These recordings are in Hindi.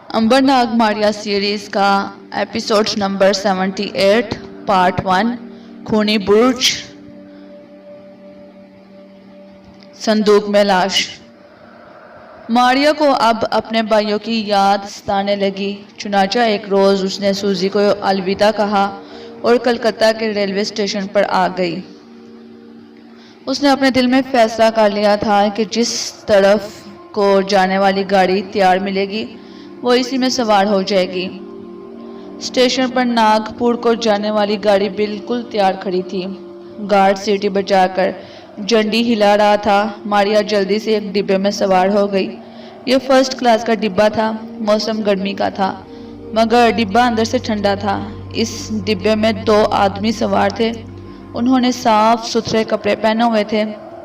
अंबरनाग मारिया सीरीज का एपिसोड नंबर 78 पार्ट 1 खूनी बुर्ज। संदूक में लाश। मारिया को अब अपने भाइयों की याद सताने लगी। चुनाचा एक रोज उसने सूजी को अलविदा कहा और कलकत्ता के रेलवे स्टेशन पर आ गई। उसने अपने दिल में फैसला कर लिया था कि जिस तरफ को जाने वाली गाड़ी तैयार मिलेगी वो इसी में सवार हो जाएगी। स्टेशन पर नागपुर को जाने वाली गाड़ी बिल्कुल तैयार खड़ी थी। गार्ड सीटी बजाकर झंडी हिला रहा था। मारिया जल्दी से एक डिब्बे में सवार हो गई। यह फर्स्ट क्लास का डिब्बा था। मौसम गर्मी का था मगर डिब्बा अंदर से ठंडा था। इस डिब्बे में 2 आदमी सवार थे। उन्होंने साफ सुथरे कपड़े पहने हुए थे।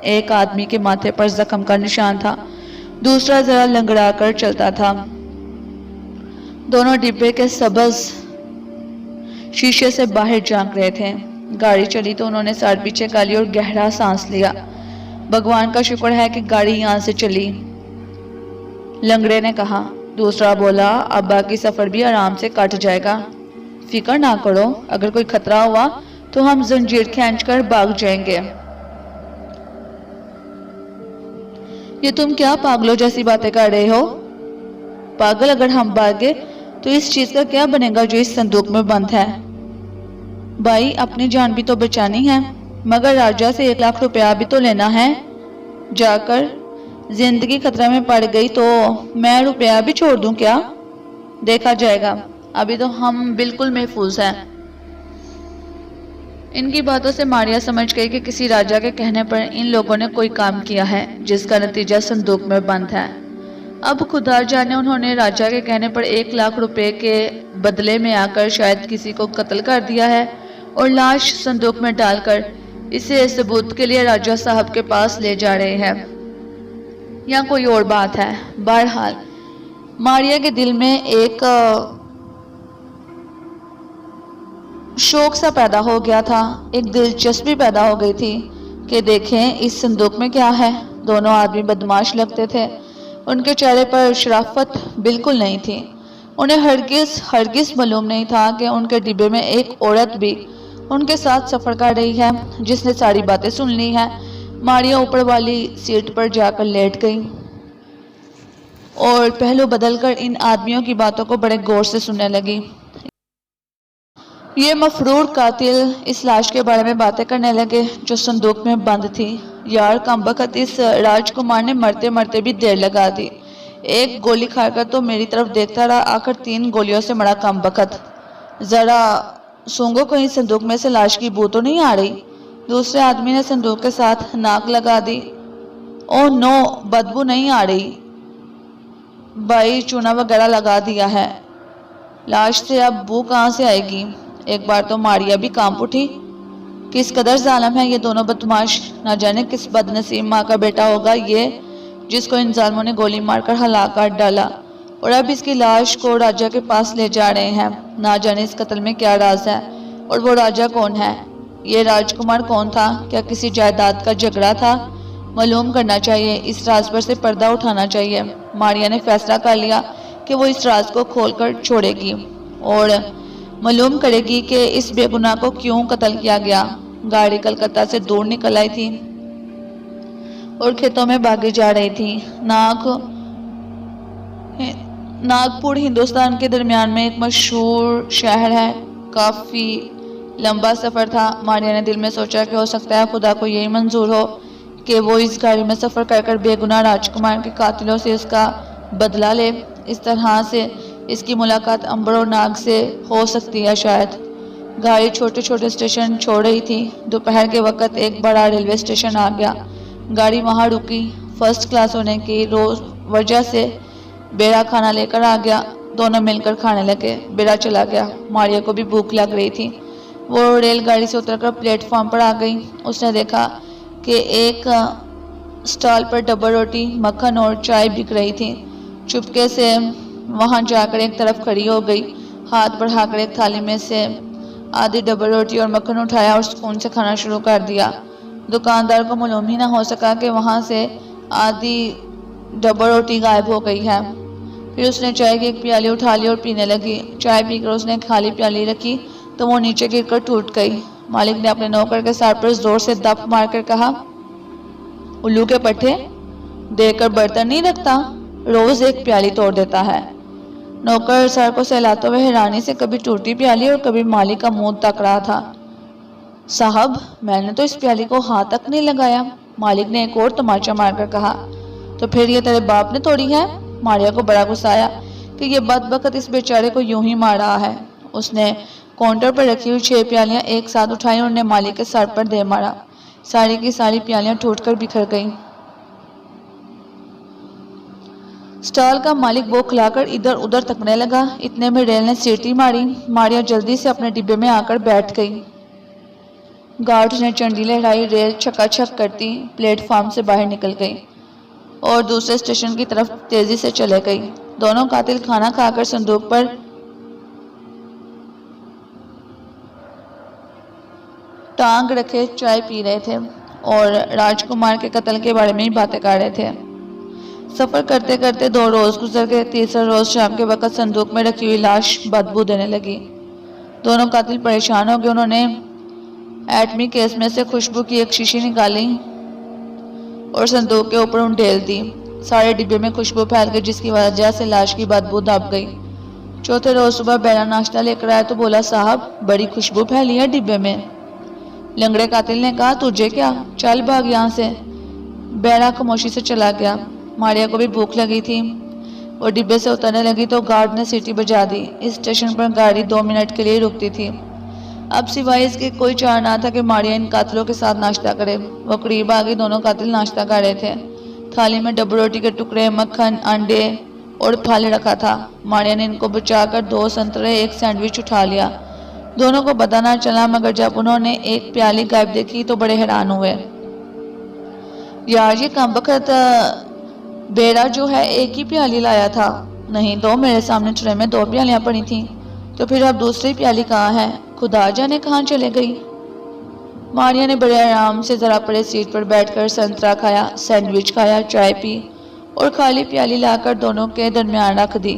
एक आदमी के माथे पर जख्म का निशान था, दूसरा जरा लंगड़ा कर चलता था। दोनों डिब्बे के सबज शीशे से बाहर झांक रहे थे। गाड़ी चली तो उन्होंने साइड पीछे कर ली और गहरा सांस लिया। भगवान का शुक्र है कि गाड़ी यहाँ से चली, लंगड़े ने कहा। दूसरा बोला, अब बाकी सफर भी आराम से कट जाएगा। फिक्र ना करो, अगर कोई खतरा हुआ तो हम जंजीर खींचकर भाग जाएंगे। ये तुम क्या पागलों जैसी बातें कर रहे हो? पागल, अगर हम भागे तो इस चीज का क्या बनेगा जो इस संदूक में बंद है? भाई, अपनी जान भी तो बचानी है, मगर राजा से 1 लाख रुपया भी तो लेना है। जाकर जिंदगी खतरे में पड़ गई तो मैं रुपया भी छोड़ दूं क्या? देखा जाएगा, अभी तो हम बिल्कुल महफूज हैं। इनकी बातों से मारिया समझ गई कि किसी राजा के कहने पर इन लोगों ने कोई काम किया है जिसका नतीजा संदूक में बंद है। अब खुदा जाने उन्होंने राजा के कहने पर 1 लाख रुपए के बदले में आकर शायद किसी को कत्ल कर दिया है और लाश संदूक में डालकर इसे सबूत के लिए राजा साहब के पास ले जा रहे हैं, या कोई और बात है। बहरहाल मारिया के दिल में एक शौक सा पैदा हो गया था, एक दिलचस्पी पैदा हो गई थी कि देखें इस संदूक में क्या है। दोनों आदमी बदमाश लगते थे। उनके चेहरे पर शराफत बिल्कुल नहीं थी। उन्हें हरगिज मालूम नहीं था कि उनके डिब्बे में एक औरत भी उनके साथ सफर कर रही है जिसने सारी बातें सुन ली हैं। मारिया ऊपर वाली सीट पर जाकर लेट गई और पहलू बदलकर इन आदमियों की बातों को बड़े गौर से सुनने लगी। ये मफरूर कातिल इस लाश के बारे में बातें करने लगे जो संदूक में बंद थी। यार, कमबख्त इस राजकुमार ने मरते मरते भी देर लगा दी। एक गोली खाकर तो मेरी तरफ देखता रहा, आखिर 3 गोलियों से मरा कमबख्त। जरा सूंघो, कहीं संदूक में से लाश की बू तो नहीं आ रही? दूसरे आदमी ने संदूक के साथ नाक लगा दी। ओह नो, बदबू नहीं आ रही भाई, चूना वगैरह लगा दिया है। लाश से अब बू कहाँ से आएगी? एक बार तो मारिया भी कांप उठी। किस कदर जालिम है ये दोनों बदमाश। ना जाने किस बदनसीब माँ का बेटा होगा ये जिसको इन जालिमों ने गोली मारकर हलाक कर डाला और अब इसकी लाश को राजा के पास ले जा रहे हैं। ना जाने इस कत्ल में क्या राज है और वो राजा कौन है? ये राजकुमार कौन था? क्या किसी जायदाद का झगड़ा था? मालूम करना चाहिए, इस राज पर से पर्दा उठाना चाहिए। मारिया ने फैसला कर लिया कि वो इस राज को खोलकर छोड़ेगी और मालूम करेगी कि इस बेगुनाह को क्यों कत्ल किया गया। गाड़ी कलकत्ता से दूर निकल आई थी और खेतों में भागी जा रही थी। नागपुर हिंदुस्तान के दरमियान में एक मशहूर शहर है। काफी लंबा सफर था। मारिया ने दिल में सोचा कि हो सकता है खुदा को यही मंजूर हो कि वो इस गाड़ी में सफर कर बेगुनाह राजकुमार के कातिलों से इसका बदला ले। इस तरह से इसकी मुलाकात अंबर और नाग से हो सकती है शायद। गाड़ी छोटे छोटे स्टेशन छोड़ रही थी। दोपहर के वक्त एक बड़ा रेलवे स्टेशन आ गया। गाड़ी वहां रुकी। फर्स्ट क्लास होने की वजह से बेड़ा खाना लेकर आ गया। दोनों मिलकर खाने लगे। बेड़ा चला गया। मारिया को भी भूख लग रही थी। वो रेलगाड़ी से उतरकर प्लेटफॉर्म पर आ गई। उसने देखा कि एक स्टॉल पर डबल रोटी, मक्खन और चाय बिक रही थी। चुपके से वहां जाकर एक तरफ खड़ी हो गई। हाथ बढ़ाकर एक थाली में से आधी डबल रोटी और मक्खन उठाया और सुकून से खाना शुरू कर दिया। दुकानदार को मालूम ही ना हो सका कि वहां से आधी डबल रोटी गायब हो गई है। फिर उसने चाय की एक प्याली उठा ली और पीने लगी। चाय पीकर उसने खाली प्याली रखी तो वो नीचे गिरकर टूट गई। मालिक ने अपने नौकर के सर पर जोर से दप मारकर कहा, उल्लू के पट्टे, देकर बर्तन नहीं रखता, रोज एक प्याली तोड़ देता है। नौकर सर को सहलाते हुए हैरानी से कभी टूटी प्याली और कभी मालिक का मुंह तक रहा था। साहब, मैंने तो इस प्याली को हाथ तक नहीं लगाया, मालिक ने एक और तमाचा मारकर कहा। तो फिर ये तेरे बाप ने तोड़ी है? मारिया को बड़ा गुस्सा आया कि ये बदबख्त इस बेचारे को यूं ही मार रहा है। उसने काउंटर पर रखी हुई 6 प्यालियां एक साथ उठाई और उन्हें मालिक के सर पर दे मारा। सारी की सारी प्यालियां टूटकर बिखर गईं। स्टॉल का मालिक वो खिलाकर इधर उधर तकने लगा। इतने में रेल ने सीटी मारी। मारिया जल्दी से अपने डिब्बे में आकर बैठ गई। गार्ड ने चंडी लहराई। रेल छकाछक करती प्लेटफॉर्म से बाहर निकल गई और दूसरे स्टेशन की तरफ तेजी से चले गई। दोनों कातिल खाना खाकर संदूक पर टांग रखे चाय पी रहे थे और राजकुमार के कत्ल के बारे में ही बातें कर रहे थे। सफर करते करते 2 रोज गुजर गए। तीसरा रोज शाम के वक्त संदूक में रखी हुई लाश बदबू देने लगी। दोनों कातिल परेशान हो गए। उन्होंने एटमी केस में से खुशबू की एक शीशी निकाली और संदूक के ऊपर उंडेल दी। सारे डिब्बे में खुशबू फैल गई, जिसकी वजह से लाश की बदबू दब गई। चौथे रोज सुबह बेड़ा नाश्ता लेकर आया तो बोला, साहब, बड़ी खुशबू फैली है डिब्बे में। लंगड़े कातिल ने कहा, तुझे क्या, चल भाग यहाँ से। बेड़ा खामोशी से चला गया। मारिया को भी भूख लगी थी और डिब्बे से उतरने लगी तो गार्ड ने सीटी बजा दी। इस स्टेशन पर गाड़ी 2 मिनट के लिए रुकती थी। अब सिवाय इसके कोई चारा ना था कि मारिया इन कातिलों के साथ नाश्ता करे। वो करीब आ गई। दोनों कातिल नाश्ता कर रहे थे। थाली में डब्बू रोटी के टुकड़े, मक्खन, अंडे और फल रखा था। मारिया ने इनको बचाकर 2 संतरे, 1 सैंडविच उठा लिया। दोनों को पता न चला, मगर जब उन्होंने एक प्याली गायब देखी तो बड़े हैरान हुए। यार, ये कमबख्त बेड़ा जो है एक ही प्याली लाया था। नहीं तो मेरे सामने ट्रे में 2 प्यालियां पड़ी थी। तो फिर अब दूसरी प्याली कहाँ है? खुदा जाने कहाँ चले गई। मारिया ने बड़े आराम से जरा पड़े सीट पर बैठकर संतरा खाया, सैंडविच खाया, चाय पी और खाली प्याली लाकर दोनों के दरमियान रख दी।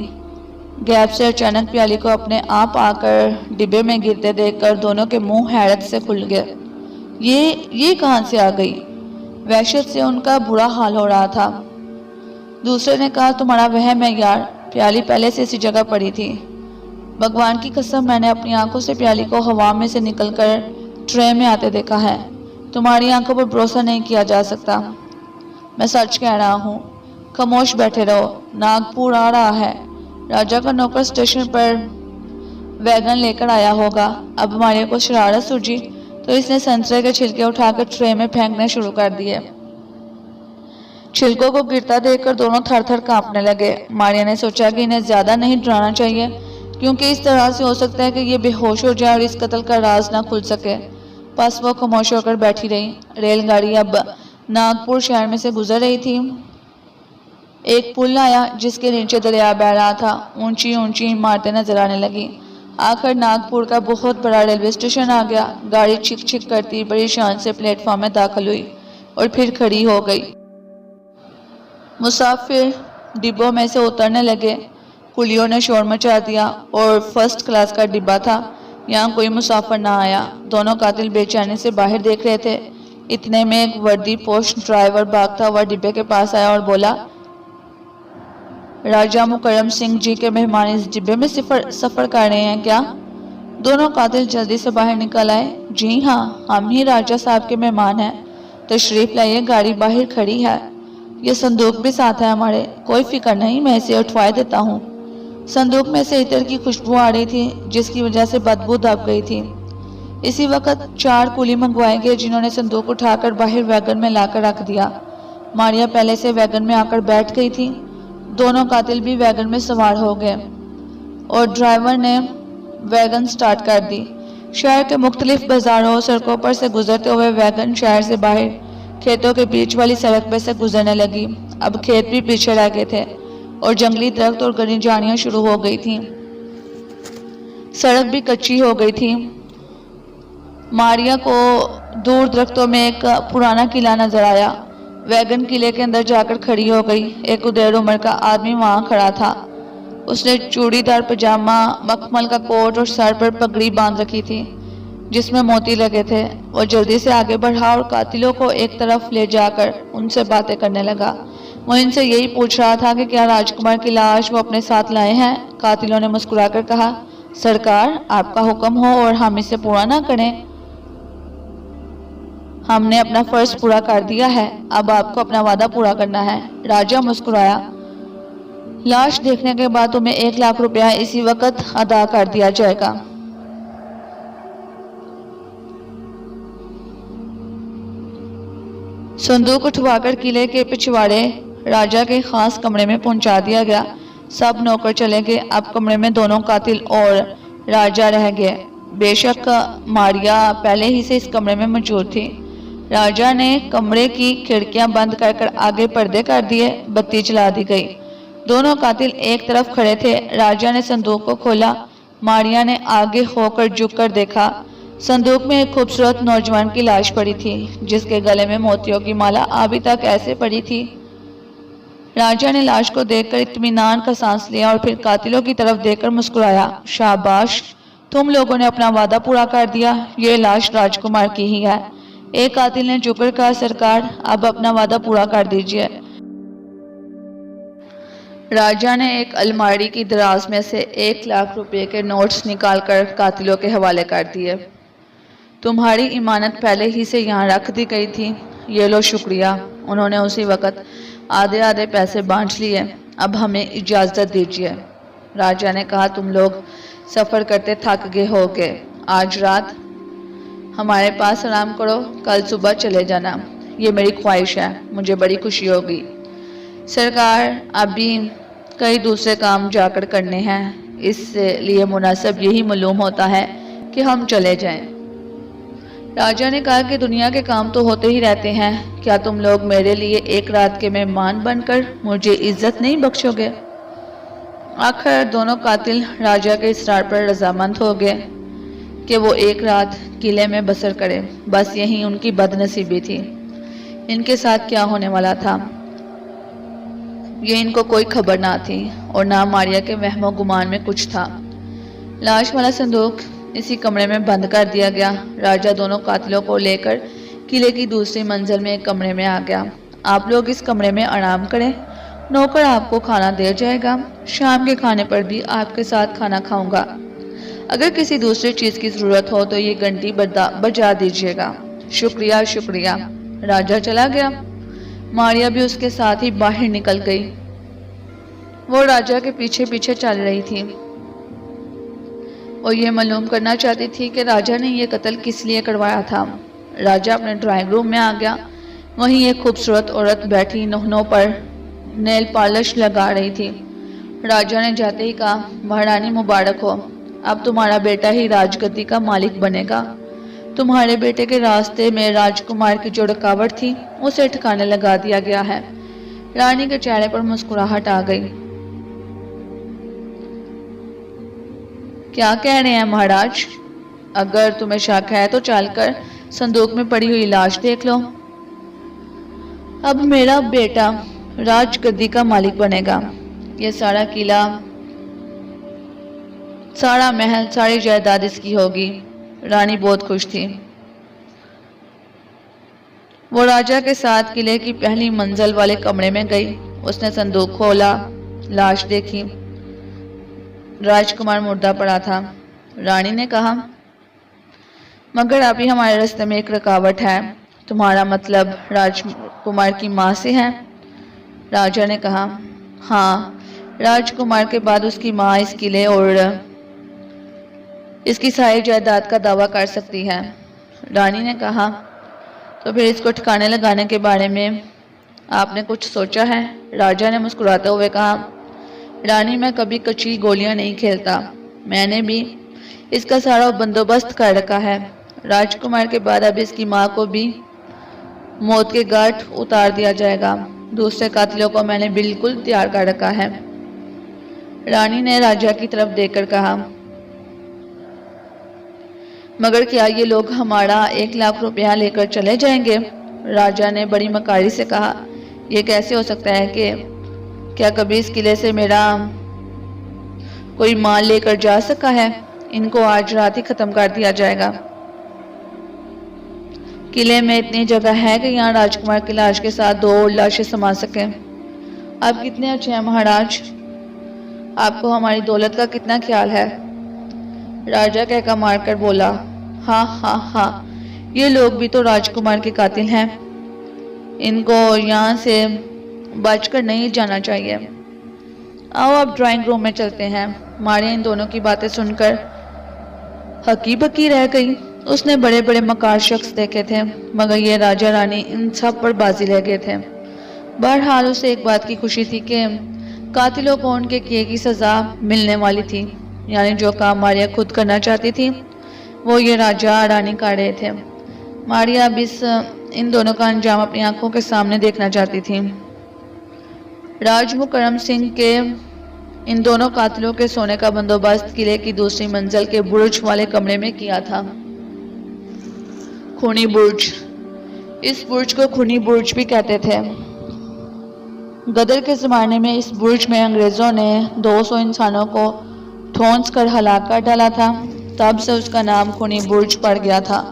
गैप से अचानक प्याली को अपने आप आकर डिब्बे में गिरते देखकर दोनों के मुंह हैरत से खुल गए। ये कहाँ से आ गई? वहशत से उनका बुरा हाल हो रहा था। दूसरे ने कहा, तुम्हारा वहम है यार, प्याली पहले से इसी जगह पड़ी थी। भगवान की कसम, मैंने अपनी आंखों से प्याली को हवा में से निकलकर ट्रे में आते देखा है। तुम्हारी आंखों पर भरोसा नहीं किया जा सकता। मैं सच कह रहा हूँ। खामोश बैठे रहो, नागपुर आ रहा है। राजा का नौकर स्टेशन पर वैगन लेकर आया होगा। अब मारिया को शरारत सूझी तो इसने संतरे के छिलके उठाकर ट्रे में फेंकने शुरू कर दिए। छिलकों को गिरता देखकर दोनों थर-थर कांपने लगे। मारिया ने सोचा कि इन्हें ज्यादा नहीं डराना चाहिए, क्योंकि इस तरह से हो सकता है कि ये बेहोश हो जाए और इस कत्ल का राज ना खुल सके। बस वो खामोश होकर बैठी रही। रेलगाड़ी अब नागपुर शहर में से गुजर रही थी। एक पुल आया जिसके नीचे दरिया बह रहा था। ऊंची ऊंची इमारतें नजर आने लगी। आखिर नागपुर का बहुत बड़ा रेलवे स्टेशन आ गया। गाड़ी छिक छिक करती बड़ी शान से प्लेटफॉर्म में दाखिल हुई और फिर खड़ी हो गई। मुसाफिर डिब्बों में से उतरने लगे। कुलियों ने शोर मचा दिया और फर्स्ट क्लास का डिब्बा था। यहाँ कोई मुसाफिर ना आया। दोनों कातिल बेचैनी से बाहर देख रहे थे। इतने में एक वर्दी पोश ड्राइवर भागता हुआ डिब्बे के पास आया और बोला, राजा मुकर्रम सिंह जी के मेहमान इस डिब्बे में सफर कर रहे हैं क्या? दोनों कातिल जल्दी से बाहर निकल आए। जी हाँ, हम ही राजा साहब के मेहमान हैं। तशरीफ लाइए, गाड़ी बाहर खड़ी है। ये संदूक भी साथ है हमारे। कोई फिक्र नहीं, मैं इसे उठवा देता हूँ। संदूक में से इत्र की खुशबू आ रही थी, जिसकी वजह से बदबू दब गई थी। इसी वक्त 4 कुली मंगवाए गए, जिन्होंने संदूक उठाकर बाहर वैगन में लाकर रख दिया। मारिया पहले से वैगन में आकर बैठ गई थी। दोनों कातिल भी वैगन में सवार हो गए और ड्राइवर ने वैगन स्टार्ट कर दी। शहर के मुख्तलिफ बाजारों, सड़कों पर से गुजरते हुए वैगन शहर से बाहर खेतों के बीच वाली सड़क पर से गुजरने लगी। अब खेत भी पीछे रह गए थे और जंगली दरख्त और घनी झाड़ियां शुरू हो गई थी। सड़क भी कच्ची हो गई थी। मारिया को दूर दरख्तों में एक पुराना किला नजर आया। वैगन किले के अंदर जाकर खड़ी हो गई। एक उदेर उम्र का आदमी वहां खड़ा था। उसने चूड़ीदार पजामा, मखमल का कोट और सर पर पगड़ी बांध रखी थी जिसमें मोती लगे थे। वो जल्दी से आगे बढ़ा और कातिलों को एक तरफ ले जाकर उनसे बातें करने लगा। वो इनसे यही पूछ रहा था कि क्या राजकुमार की लाश वो अपने साथ लाए हैं। कातिलों ने मुस्कुराकर कहा, सरकार, आपका हुक्म हो और हम इसे पूरा ना करें। हमने अपना फर्ज पूरा कर दिया है, अब आपको अपना वादा पूरा करना है। राजा मुस्कुराया, लाश देखने के बाद तुम्हें 1 लाख रुपया इसी वक्त अदा कर दिया जाएगा। संदूक उठवाकर किले के पिछवाड़े राजा के खास कमरे में पहुंचा दिया गया। सब नौकर चले गए। अब कमरे में दोनों कातिल और राजा रह गए। बेशक मारिया पहले ही से इस कमरे में मौजूद थी। राजा ने कमरे की खिड़कियां बंद कर आगे पर्दे कर दिए। बत्ती जला दी गई। दोनों कातिल एक तरफ खड़े थे। राजा ने संदूक को खोला। मारिया ने आगे होकर झुककर देखा। संदूक में एक खूबसूरत नौजवान की लाश पड़ी थी जिसके गले में मोतियों की माला अभी तक ऐसे पड़ी थी। राजा ने लाश को देखकर इत्मीनान का सांस लिया और फिर कातिलों की तरफ देखकर मुस्कुराया, शाबाश, तुम लोगों ने अपना वादा पूरा कर दिया। ये लाश राजकुमार की ही है। एक कातिल ने झुककर कहा, सरकार, अब अपना वादा पूरा कर दीजिए। राजा ने एक अलमारी की दराज में से 1 लाख रुपए के नोट्स निकालकर कातिलों के हवाले कर दिए। तुम्हारी इमानत पहले ही से यहाँ रख दी गई थी। ये लो शुक्रिया। उन्होंने उसी वक्त आधे आधे पैसे बांट लिए। अब हमें इजाज़त दीजिए। राजा ने कहा, तुम लोग सफ़र करते थक गए होगे, आज रात हमारे पास आराम करो, कल सुबह चले जाना। ये मेरी ख्वाहिश है, मुझे बड़ी खुशी होगी। सरकार, अभी कई दूसरे काम जाकर करने हैं, इसलिए मुनासिब यही मालूम होता है कि हम चले जाएं। राजा ने कहा कि दुनिया के काम तो होते ही रहते हैं, क्या तुम लोग मेरे लिए एक रात के मेहमान बनकर मुझे इज्जत नहीं बख्शोगे। आखिर दोनों कातिल राजा के इसरार पर रजामंद हो गए कि वो एक रात किले में बसर करें। बस यही उनकी बदनसीबी थी। इनके साथ क्या होने वाला था ये इनको कोई खबर ना थी और ना मारिया के वहमो गुमान में कुछ था। लाश वाला संदूक इसी कमरे में बंद कर दिया गया। राजा दोनों कातिलों को लेकर किले की दूसरी मंजिल में एक कमरे में आ गया। आप लोग इस कमरे में आराम करें, नौकर आपको खाना दे जाएगा। शाम के खाने पर भी आपके साथ खाना खाऊंगा। अगर किसी दूसरी चीज़ की ज़रूरत हो तो ये घंटी बजा दीजिएगा। शुक्रिया शुक्रिया। राजा चला गया। मारिया भी उसके साथ ही बाहर निकल गई। वो राजा के पीछे पीछे चल रही थी और ये मालूम करना चाहती थी कि राजा ने यह कत्ल किस लिए करवाया था। राजा अपने ड्राइंग रूम में आ गया। वहीं एक खूबसूरत औरत बैठी नौनों पर नेल पॉलिश लगा रही थी। राजा ने जाते ही कहा, महारानी मुबारक हो, अब तुम्हारा बेटा ही राजगद्दी का मालिक बनेगा। तुम्हारे बेटे के रास्ते में राजकुमार की जो रुकावट थी उसे ठिकाने लगा दिया गया है। रानी के चेहरे पर मुस्कुराहट आ गई। क्या कह रहे हैं महाराज? अगर तुम्हें शक है तो चलकर संदूक में पड़ी हुई लाश देख लो। अब मेरा बेटा राजगद्दी का मालिक बनेगा। ये सारा किला, सारा महल, सारी जायदाद इसकी होगी। रानी बहुत खुश थी। वो राजा के साथ किले की पहली मंजिल वाले कमरे में गई। उसने संदूक खोला, लाश देखी। राजकुमार मुर्दा पड़ा था। रानी ने कहा, मगर अभी हमारे रास्ते में एक रुकावट है। तुम्हारा मतलब राजकुमार की माँ से है? राजा ने कहा, हाँ, राजकुमार के बाद उसकी माँ इस किले और इसकी सारी जायदाद का दावा कर सकती है। रानी ने कहा, तो फिर इसको ठिकाने लगाने के बारे में आपने कुछ सोचा है? राजा ने मुस्कुराते हुए कहा, रानी, मैं कभी कच्ची गोलियां नहीं खेलता। मैंने भी इसका सारा बंदोबस्त कर रखा है। राजकुमार के बाद अब इसकी माँ को भी मौत के घाट उतार दिया जाएगा। दूसरे कातिलों को मैंने बिल्कुल तैयार कर रखा है। रानी ने राजा की तरफ देखकर कहा, मगर क्या ये लोग हमारा 1 लाख रुपया लेकर चले जाएंगे? राजा ने बड़ी मकारी से कहा, यह कैसे हो सकता है कि क्या कभी इस किले से मेरा कोई माल लेकर जा सका है? इनको आज रात ही खत्म कर दिया जाएगा। किले में इतनी जगह है कि यहाँ राजकुमार की लाश के साथ 2 और लाशें समा सकें। आप कितने अच्छे हैं महाराज, आपको हमारी दौलत का कितना ख्याल है। राजा कहका मारकर बोला, हाँ हाँ हाँ, ये लोग भी तो राजकुमार के कातिल हैं, इनको यहाँ से बचकर नहीं जाना चाहिए। आओ अब ड्राइंग रूम में चलते हैं। मारिया इन दोनों की बातें सुनकर हकी बकी रह गई। उसने बड़े बड़े मकार शख्स देखे थे, मगर ये राजा रानी इन सब पर बाजी ले गए थे। बहरहाल उसे एक बात की खुशी थी कि कातिलों को उनके किए की सज़ा मिलने वाली थी, यानी जो काम मारिया खुद करना चाहती थी वो ये राजा रानी कर रहे थे। मारिया अब इन दोनों का अंजाम अपनी आंखों के सामने देखना चाहती थी। राज मुकरम सिंह के इन दोनों कातिलों के सोने का बंदोबस्त किले की दूसरी मंजिल के बुर्ज वाले कमरे में किया था। खूनी बुर्ज, इस बुर्ज को खूनी बुर्ज भी कहते थे। गदर के ज़माने में इस बुर्ज में अंग्रेज़ों ने 200 इंसानों को ठोंस कर हलाक कर डाला था, तब से उसका नाम खूनी बुर्ज पड़ गया था।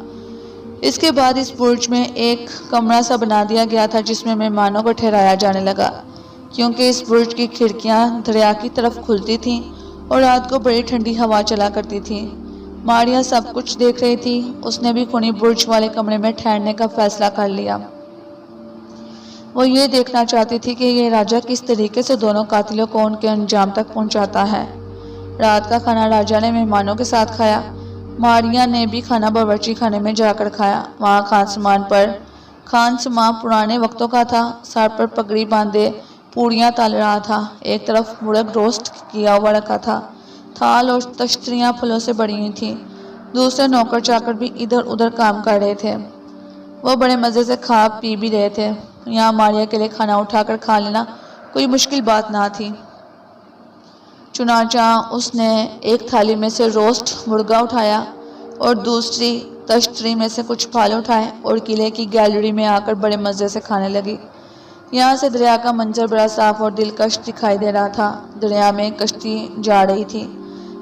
इसके बाद इस बुर्ज में एक कमरा सा बना दिया गया था जिसमें मेहमानों को ठहराया जाने लगा, क्योंकि इस बुर्ज की खिड़कियां दरिया की तरफ खुलती थीं और रात को बड़ी ठंडी हवा चला करती थी। मारिया सब कुछ देख रही थी। उसने भी खूनी बुर्ज वाले कमरे में ठहरने का फैसला कर लिया। वो ये देखना चाहती थी कि ये राजा किस तरीके से दोनों कातिलों को उनके अंजाम तक पहुंचाता है। रात का खाना राजा ने मेहमानों के साथ खाया। मारिया ने भी खाना बावर्ची खाने में जाकर खाया। वहाँ खान समा पुराने वक्तों का था। सर पर पगड़ी बांधे पूड़ियाँ तल रहा था। एक तरफ मुर्ग रोस्ट किया हुआ रखा था। थाल और तश्तरियाँ फलों से बड़ी हुई थी। दूसरे नौकर चाकर भी इधर उधर काम कर रहे थे। वो बड़े मज़े से खा पी भी रहे थे। यहाँ मारिया के लिए खाना उठाकर खा लेना कोई मुश्किल बात ना थी। चुनाचा उसने एक थाली में से रोस्ट मुर्गा उठाया और दूसरी तश्तरी में से कुछ फल उठाए और किले की गैलरी में आकर बड़े मज़े से खाने लगी। यहाँ से दरिया का मंजर बड़ा साफ और दिलकश दिखाई दे रहा था। दरिया में कश्ती जा रही थी।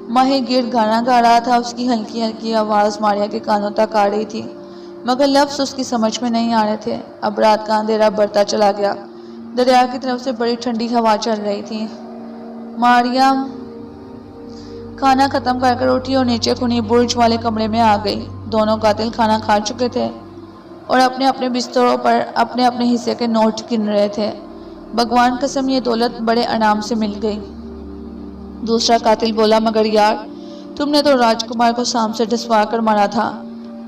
माहीगीर गाना गा रहा था। उसकी हल्की हल्की आवाज़ मारिया के कानों तक आ रही थी, मगर लफ्ज़ उसकी समझ में नहीं आ रहे थे। अब रात का अंधेरा बढ़ता चला गया। दरिया की तरफ से बड़ी ठंडी हवा चल रही थी। मारिया खाना खत्म कर उठी और नीचे खूनी बुर्ज वाले कमरे में आ गई। दोनों कातिल खाना खा चुके थे और अपने अपने बिस्तरों पर अपने अपने हिस्से के नोट गिन रहे थे। भगवान कसम ये दौलत बड़े आराम से मिल गई। दूसरा कातिल बोला, मगर यार तुमने तो राजकुमार को सांप से डसवा कर मारा था।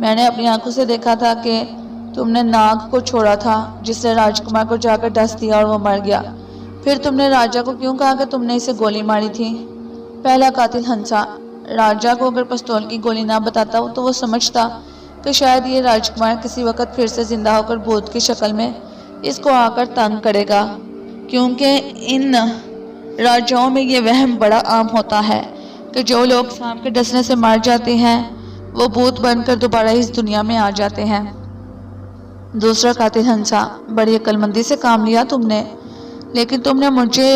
मैंने अपनी आंखों से देखा था कि तुमने नाग को छोड़ा था, जिसने राजकुमार को जाकर डस दिया और वो मर गया। फिर तुमने राजा को क्यों कहा कि तुमने इसे गोली मारी थी? पहला कातिल हंसा। राजा को अगर पिस्तौल की गोली ना बताता तो वो समझता कि शायद ये राजकुमार किसी वक्त फिर से जिंदा होकर भूत की शक्ल में इसको आकर तंग करेगा, क्योंकि इन राजाओं में ये वहम बड़ा आम होता है कि जो लोग सांप के डसने से मर जाते हैं वो भूत बनकर दोबारा इस दुनिया में आ जाते हैं। दूसरा कातिल हंसा। बड़ी अक्लमंदी से काम लिया तुमने, लेकिन तुमने मुझे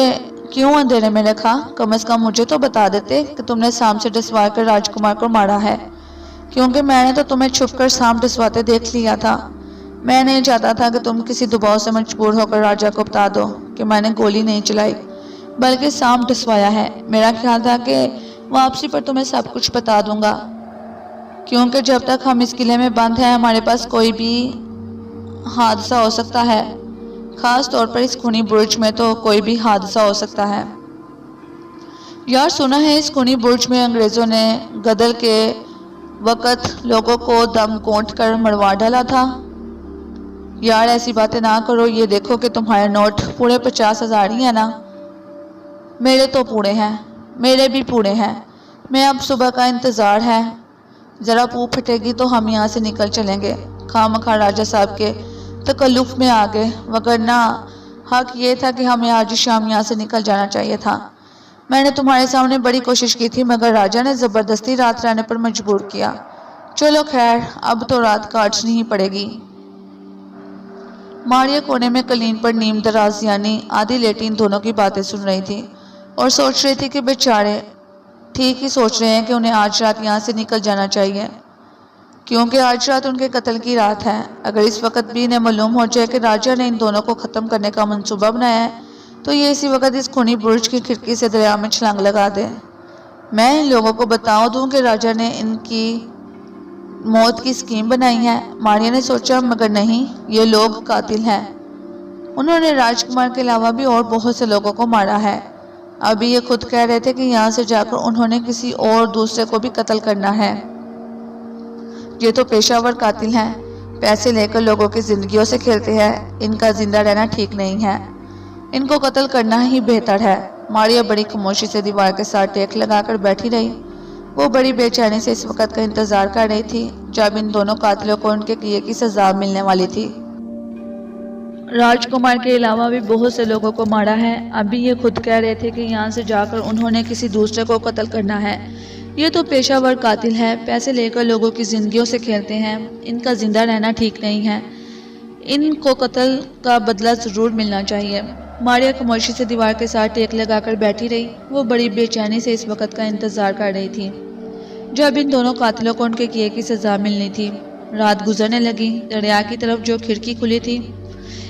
क्यों अंधेरे में रखा? कम से कम मुझे तो बता देते कि तुमने सांप से डसवा कर राजकुमार को मारा है, क्योंकि मैंने तो तुम्हें छुपकर सांप डसवाते देख लिया था। मैं नहीं चाहता था कि तुम किसी दबाव से मजबूर होकर राजा को बता दो कि मैंने गोली नहीं चलाई बल्कि सांप डसवाया है। मेरा ख्याल था कि वापसी पर तुम्हें सब कुछ बता दूंगा, क्योंकि जब तक हम इस किले में बंद हैं हमारे पास कोई भी हादसा हो सकता है। खास तौर पर इस खूनी बुर्ज में तो कोई भी हादसा हो सकता है। यार सुना है इस खूनी बुर्ज में अंग्रेज़ों ने गदर के वक़्त लोगों को दम घोंट कर मरवा डाला था। यार ऐसी बातें ना करो। ये देखो कि तुम्हारे नोट पूरे 50,000 ही है ना? मेरे तो पूरे हैं। मेरे भी पूरे हैं। मैं अब सुबह का इंतज़ार है। ज़रा पू फटेगी तो हम यहाँ से निकल चलेंगे। खामखा राजा साहब के तकल्लुफ़ में आ गए, वगरना हक ये था कि हमें आज शाम यहाँ से निकल जाना चाहिए था। मैंने तुम्हारे सामने बड़ी कोशिश की थी, मगर राजा ने ज़बरदस्ती रात रहने पर मजबूर किया। चलो खैर, अब तो रात काटनी ही पड़ेगी। मारिया कोने में कलीन पर नीम दराज यानी आधी लेटी इन दोनों की बातें सुन रही थी और सोच रही थी कि बेचारे ठीक ही सोच रहे हैं कि उन्हें आज रात यहाँ से निकल जाना चाहिए, क्योंकि आज रात उनके कत्ल की रात है। अगर इस वक्त भी इन्हें मालूम हो जाए कि राजा ने इन दोनों को ख़त्म करने का मंसूबा बनाया है, तो ये इसी वक्त इस खूनी बुर्ज की खिड़की से दरिया में छलांग लगा दें। मैं इन लोगों को बता दूं कि राजा ने इनकी मौत की स्कीम बनाई है। मारिया ने सोचा, मगर नहीं, ये लोग कातिल हैं। उन्होंने राजकुमार के अलावा भी और बहुत से लोगों को मारा है। अभी ये खुद कह रहे थे कि यहाँ से जाकर उन्होंने किसी और दूसरे को भी कत्ल करना है। ये तो पेशावर कातिल हैं, पैसे लेकर लोगों की जिंदगियों से खेलते हैं। इनका जिंदा रहना ठीक नहीं है, इनको कत्ल करना ही बेहतर है। मारिया बड़ी खामोशी से दीवार के साथ टेक लगाकर बैठी रही। वो बड़ी बेचैनी से इस वक्त का इंतजार कर रही थी जब इन दोनों कातिलों को उनके किए की सजा मिलने वाली थी। राजकुमार के अलावा भी बहुत से लोगों को मारा है। अभी ये खुद कह रहे थे कि यहाँ से जाकर उन्होंने किसी दूसरे को कत्ल करना है। ये तो पेशावर कातिल है, पैसे लेकर लोगों की जिंदगियों से खेलते हैं। इनका जिंदा रहना ठीक नहीं है, इनको कत्ल का बदला जरूर मिलना चाहिए। मारिया खामोशी से दीवार के साथ टेक लगाकर बैठी रही। वो बड़ी बेचैनी से इस वक्त का इंतजार कर रही थी जब इन दोनों कातिलों को उनके किए की सजा मिलनी थी। रात गुजरने लगी। दरिया की तरफ जो खिड़की खुली थी,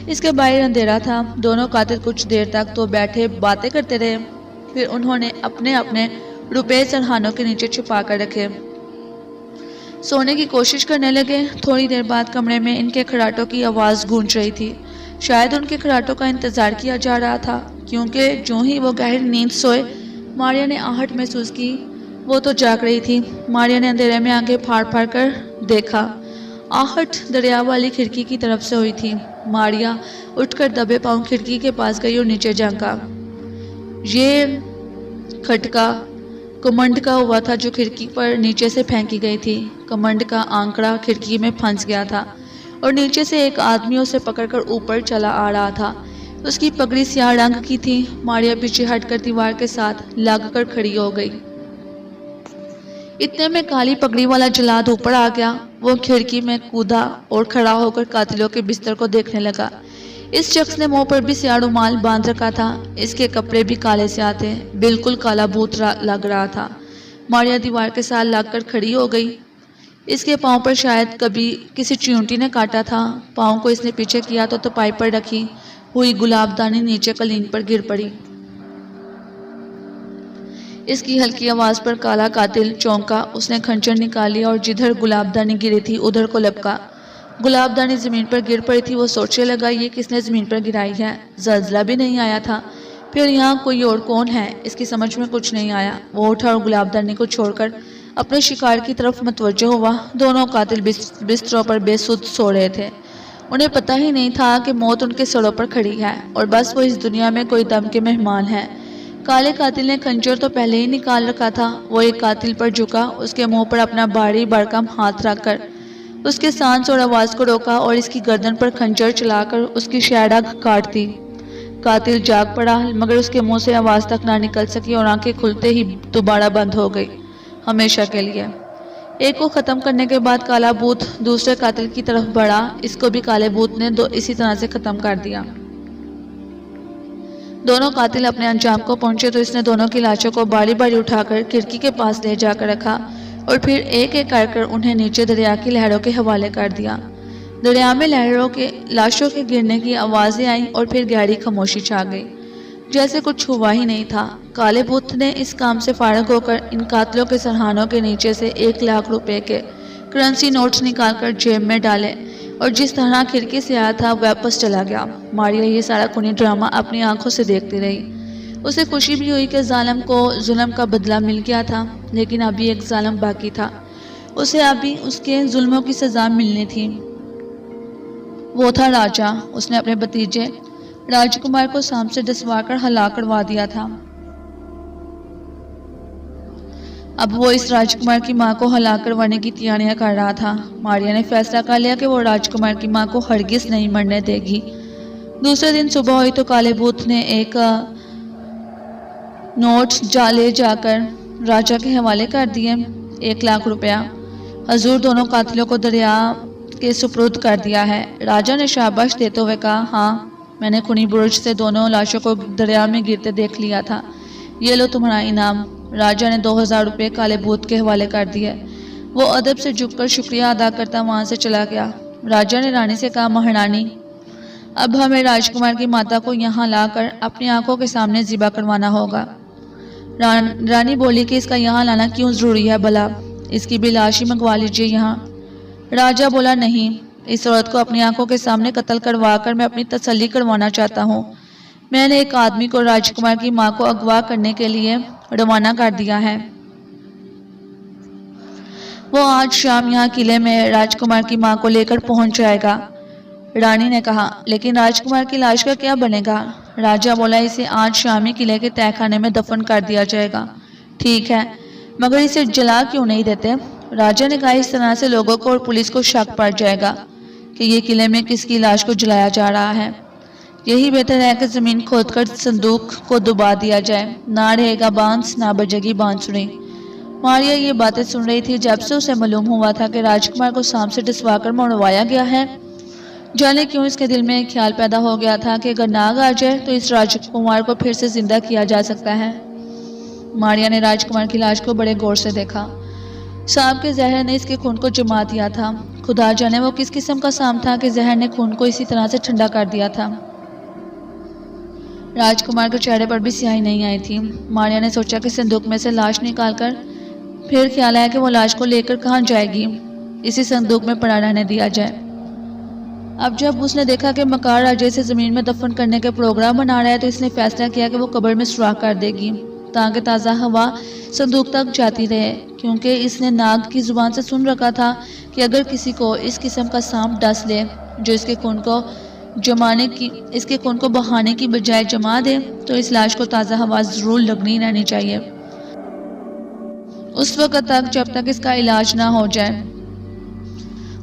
इसके बाहर अंधेरा था। दोनों कातिल कुछ देर तक तो बैठे बातें करते रहे, फिर उन्होंने अपने अपने रुपए सरहानों के नीचे छुपा कर रखे। सोने की कोशिश करने लगे। थोड़ी देर बाद कमरे में इनके खड़ाटों की आवाज़ गूंज रही थी। शायद उनके खड़ाटों का इंतजार किया जा रहा था, क्योंकि जो ही वो गहरी नींद सोए, मारिया ने आहट महसूस की। वो तो जाग रही थी। मारिया ने अंधेरे में आंखें फाड़ फाड़ कर देखा। आहट दरिया वाली खिड़की की तरफ से हुई थी। मारिया उठकर दबे पांव खिड़की के पास गई और नीचे झांका। ये खटका कमंड का हुआ था जो खिड़की पर नीचे से फेंकी गई थी। कमंड का आंकड़ा खिड़की में फंस गया था और नीचे से एक आदमी उसे पकड़कर ऊपर चला आ रहा था। उसकी पगड़ी स्याह रंग की थी। मारिया पीछे हटकर दीवार के साथ लगकर खड़ी हो गई। इतने में काली पगड़ी वाला जल्लाद ऊपर आ गया। वो खिड़की में कूदा और खड़ा होकर कातिलों के बिस्तर को देखने लगा। इस शख्स ने मुंह पर भी स्याह रुमाल बांध रखा था। इसके कपड़े भी काले स्याह थे, बिल्कुल काला भूत लग रहा था। मारिया दीवार के साथ लगकर खड़ी हो गई। इसके पाँव पर शायद कभी किसी चींटी ने काटा था। पाँव को इसने पीछे किया तो तपाई पर रखी हुई गुलाबदानी नीचे कलीन पर गिर पड़ी। इसकी हल्की आवाज़ पर काला कातिल चौंका। उसने खंजर निकाली और जिधर गुलाबदानी गिरी थी उधर को लपका। गुलाबदानी ज़मीन पर गिर पड़ी थी। वो सोचने लगा, ये किसने ज़मीन पर गिराई है? ज़लज़ला भी नहीं आया था। फिर यहाँ कोई और कौन है? इसकी समझ में कुछ नहीं आया। वो उठा और गुलाबदानी को छोड़कर अपने शिकार की तरफ मुतवज्जो हुआ। दोनों कातिल बिस्तरों पर बेसुध सो रहे थे। उन्हें पता ही नहीं था कि मौत उनके सरों पर खड़ी है और बस वो इस दुनिया में कोई दम के मेहमान है। काले कातिल ने खंजर तो पहले ही निकाल रखा था। वो एक कातिल पर झुका, उसके मुंह पर अपना भारी भरकम हाथ रखकर उसके सांस और आवाज़ को रोका और इसकी गर्दन पर खंजर चलाकर उसकी शैडा काट दी। कातिल जाग पड़ा, मगर उसके मुंह से आवाज़ तक ना निकल सकी और आंखें खुलते ही दोबारा बंद हो गई, हमेशा के लिए। एक को ख़त्म करने के बाद काला भूत दूसरे कातिल की तरफ बढ़ा। इसको भी काले भूत ने इसी तरह से ख़त्म कर दिया। दोनों कातिल अपने अंजाम को पहुंचे तो इसने दोनों की लाशों को बारी बारी उठाकर खिड़की के पास ले जाकर रखा और फिर एक एक कर उन्हें नीचे दरिया की लहरों के हवाले कर दिया। दरिया में लहरों के लाशों के गिरने की आवाज़ें आईं और फिर गहरी खामोशी छा गई, जैसे कुछ हुआ ही नहीं था। काले भूत ने इस काम से फारग होकर इन कातिलों के सरहानों के नीचे से 1 लाख रुपए के करेंसी नोट्स निकालकर जेब में डाले और जिस तरह खिड़की से आया था वापस चला गया। मारिया ये सारा खूनी ड्रामा अपनी आंखों से देखती रही। उसे खुशी भी हुई कि जालिम को जुल्म का बदला मिल गया था, लेकिन अभी एक जालिम बाकी था। उसे अभी उसके जुल्मों की सज़ा मिलनी थी। वो था राजा। उसने अपने भतीजे राजकुमार को सांप से डसवाकर हला करवा दिया था। अब वो इस राजकुमार की माँ को हला करवाने की तैयारियां कर रहा था। मारिया ने फैसला कर लिया कि वो राजकुमार की माँ को हरगिज नहीं मरने देगी। दूसरे दिन सुबह हुई तो काले भूत ने एक नोट ले जाकर राजा के हवाले कर दिए। 1 लाख रुपया हजूर दोनों कातिलों को दरिया के सुपुर्द कर दिया है। राजा ने शाबाश देते हुए कहा, हाँ, मैंने खूनी बुर्ज से दोनों लाशों को दरिया में गिरते देख लिया था। ये लो तुम्हारा इनाम। राजा ने 2000 रुपये काले भूत के हवाले कर दिए। वो अदब से झुककर शुक्रिया अदा करता वहां से चला गया। राजा ने रानी से कहा, महारानी, अब हमें राजकुमार की माता को यहाँ लाकर अपनी आंखों के सामने ज़िबा करवाना होगा। रानी बोली कि इसका यहाँ लाना क्यों ज़रूरी है भला, इसकी भी लाश ही मंगवा लीजिए यहाँ। राजा बोला, नहीं, इस औरत को अपनी आंखों के सामने कत्ल करवा कर मैं अपनी तसल्ली करवाना चाहता हूँ। मैंने एक आदमी को राजकुमार की माँ को अगवा करने के लिए रवाना कर दिया है। वो आज शाम यहाँ किले में राजकुमार की माँ को लेकर पहुंच जाएगा। रानी ने कहा, लेकिन राजकुमार की लाश का क्या बनेगा? राजा बोला, इसे आज शाम ही किले के तहखाने में दफन कर दिया जाएगा। ठीक है, मगर इसे जला क्यों नहीं देते? राजा ने कहा, इस तरह से लोगों को और पुलिस को शक पड़ जाएगा कि ये किले में किसकी लाश को जलाया जा रहा है। यही बेहतर है कि जमीन खोदकर संदूक को डुबा दिया जाए, ना रहेगा बांस, ना बजेगी बांसुरी। मारिया ये बातें सुन रही थी जब से उसे मालूम हुआ था कि राजकुमार को सांप से डसवाकर मरवाया गया है। जाने क्यों इसके दिल में एक ख्याल पैदा हो गया था कि अगर नाग आ जाए तो इस राजकुमार को फिर से जिंदा किया जा सकता है। मारिया ने राजकुमार की लाश को बड़े गौर से देखा। सांप के जहर ने इसके खून को जमा दिया था। खुदा जाने वो किस किस्म का सांप था कि जहर ने खून को इसी तरह से ठंडा कर दिया था। राजकुमार के चेहरे पर भी स्याही नहीं आई थी। मारिया ने सोचा कि संदूक में से लाश निकालकर फिर ख्याल आया कि वो लाश को लेकर कहाँ जाएगी। इसी संदूक में पड़ा रहने दिया जाए। अब जब उसने देखा कि मकार राजे से ज़मीन में दफन करने के प्रोग्राम बना रहा है तो इसने फैसला किया कि वो कब्र में सुराख कर देगी ताकि ताज़ा हवा संदूक तक जाती रहे, क्योंकि इसने नाग की ज़ुबान से सुन रखा था कि अगर किसी को इस किस्म का सांप डस ले जो इसके खून को बहाने की बजाय जमा दे तो इस लाश को ताज़ा हवा ज़रूर लगनी रहनी चाहिए, उस वक़्त तक जब तक इसका इलाज ना हो जाए।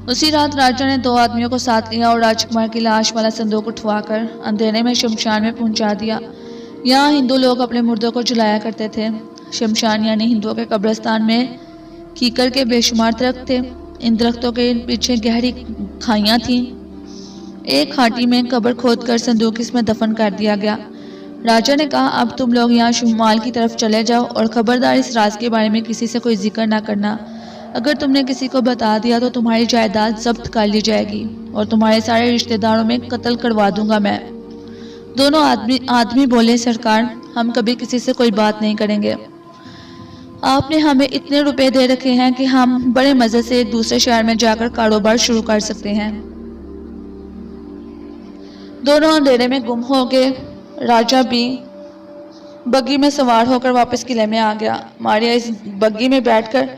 उसी रात राजा ने 2 आदमियों को साथ लिया और राजकुमार की लाश वाला संदूक उठवाकर अंधेरे में शमशान में पहुंचा दिया। यहाँ हिंदू लोग अपने मुर्दों को जलाया करते थे। शमशान यानी हिंदुओं के कब्रिस्तान में कीकर के बेशुमार दरख्त थे। इन दरख्तों के पीछे गहरी खाइयाँ थीं। एक खाटी में कब्र खोदकर संदूक इसमें दफन कर दिया गया। राजा ने कहा, अब तुम लोग यहाँ शुमाल की तरफ चले जाओ और खबरदार इस राज के बारे में किसी से कोई जिक्र ना करना। अगर तुमने किसी को बता दिया तो तुम्हारी जायदाद जब्त कर ली जाएगी और तुम्हारे सारे रिश्तेदारों में कत्ल करवा दूंगा मैं। दोनों आदमी बोले, सरकार, हम कभी किसी से कोई बात नहीं करेंगे। आपने हमें इतने रुपए दे रखे हैं कि हम बड़े मजे से एक दूसरे शहर में जाकर कारोबार शुरू कर सकते हैं। दोनों अंधेरे में गुम हो गए। राजा भी बग्गी में सवार होकर वापस किले में आ गया। मारिया इस बग्गी में बैठकर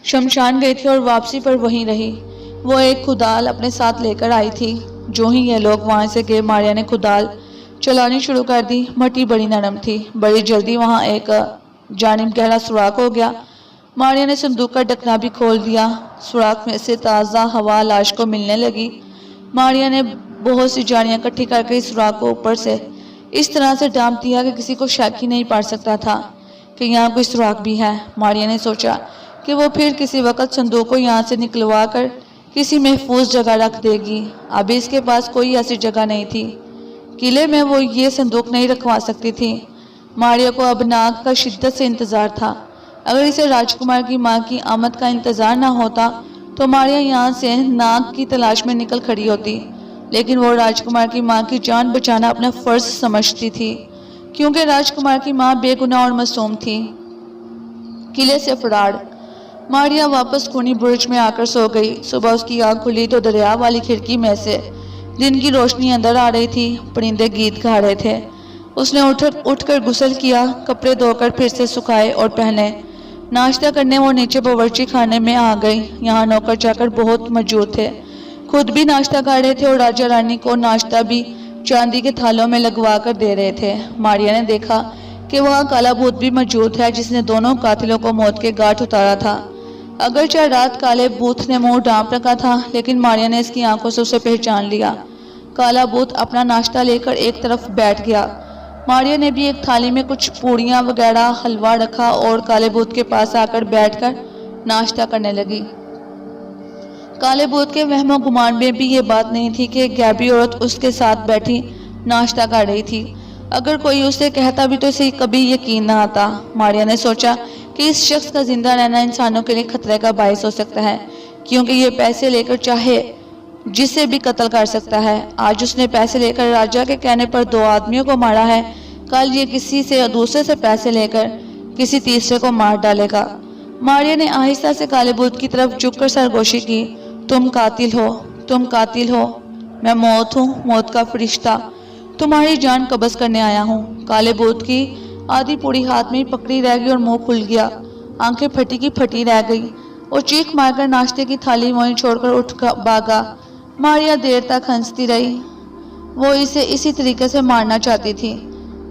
शमशान गई थी और वापसी पर वहीं रही। वो एक खुदाल अपने साथ लेकर आई थी। जो ही ये लोग वहां से गए, मारिया ने खुदाल चलानी शुरू कर दी। मट्टी बड़ी नरम थी। बड़ी जल्दी वहां एक जानिब गहरा सुराख हो गया। मारिया ने संदूक का ढक्कना भी खोल दिया। सुराख में से ताज़ा हवा लाश को मिलने लगी। मारिया ने बहुत सी जानियां इकट्ठी करके इस सुराख को ऊपर से इस तरह से डांप दिया कि किसी को शक ही नहीं पड़ सकता था कि यहाँ कोई सुराख भी है। मारिया ने सोचा कि वो फिर किसी वक्त संदूक को यहाँ से निकलवा कर किसी महफूज जगह रख देगी। अभी इसके पास कोई ऐसी जगह नहीं थी। किले में वो ये संदूक नहीं रखवा सकती थी। मारिया को अब नाग का शिद्दत से इंतज़ार था। अगर इसे राजकुमार की माँ की आमद का इंतज़ार ना होता तो मारिया यहाँ से नाग की तलाश में निकल खड़ी होती। लेकिन वो राजकुमार की माँ की जान बचाना अपना फ़र्ज समझती थी, क्योंकि राजकुमार की माँ बेगुनाह और मासूम थी। किले से फरार मारिया वापस खूनी बुर्ज में आकर सो गई। सुबह उसकी आँख खुली तो दरिया वाली खिड़की में से दिन की रोशनी अंदर आ रही थी। परिंदे गीत गा रहे थे। उसने उठकर गुस्ल किया, कपड़े धोकर फिर से सुखाए और पहने। नाश्ता करने वो नीचे बावर्ची खाने में आ गई। यहाँ नौकर चाकर बहुत मौजूद थे। खुद भी नाश्ता कर रहे थे और राजा रानी को नाश्ता भी चांदी के थालों में लगवा कर दे रहे थे। मारिया ने देखा कि वहाँ काला भूत भी मौजूद है, जिसने दोनों कातिलों को मौत के घाट उतारा था। अगरचे रात काले भूत ने मुंह ढांप रखा था, लेकिन मारिया ने इसकी आंखों से उसे पहचान लिया। काला भूत अपना नाश्ता लेकर एक तरफ बैठ गया। मारिया ने भी एक थाली में कुछ पूड़ियाँ वगैरह हलवा रखा और काले भूत के पास आकर बैठकर नाश्ता करने लगी। काले भूत के वहमो गुमान में भी ये बात नहीं थी कि एक गैबी औरत उसके साथ बैठी नाश्ता कर रही थी। अगर कोई उसे कहता भी तो इसे कभी यकीन न आता। मारिया ने सोचा कि इस शख्स का जिंदा रहना इंसानों के लिए खतरे का बायस हो सकता है, क्योंकि ये पैसे लेकर चाहे जिसे भी कत्ल कर सकता है। आज उसने पैसे लेकर राजा के कहने पर 2 आदमियों को मारा है, कल ये किसी से दूसरे से पैसे लेकर किसी तीसरे को मार डालेगा। मारिया ने आहिस्ता से काले भूत की तरफ झुककर सरगोशी की। तुम कातिल हो, तुम कातिल हो। मैं मौत हूँ, मौत का फरिश्ता, तुम्हारी जान कब्ज करने आया हूँ। काले भूत की आधी पूरी हाथ में पकड़ी रह गई और मुंह खुल गया, आंखें फटी की फटी रह गई और चीख मारकर नाश्ते की थाली वहीं छोड़कर उठ भागा। मारिया देर तक हंसती रही। वो इसे इसी तरीके से मारना चाहती थी।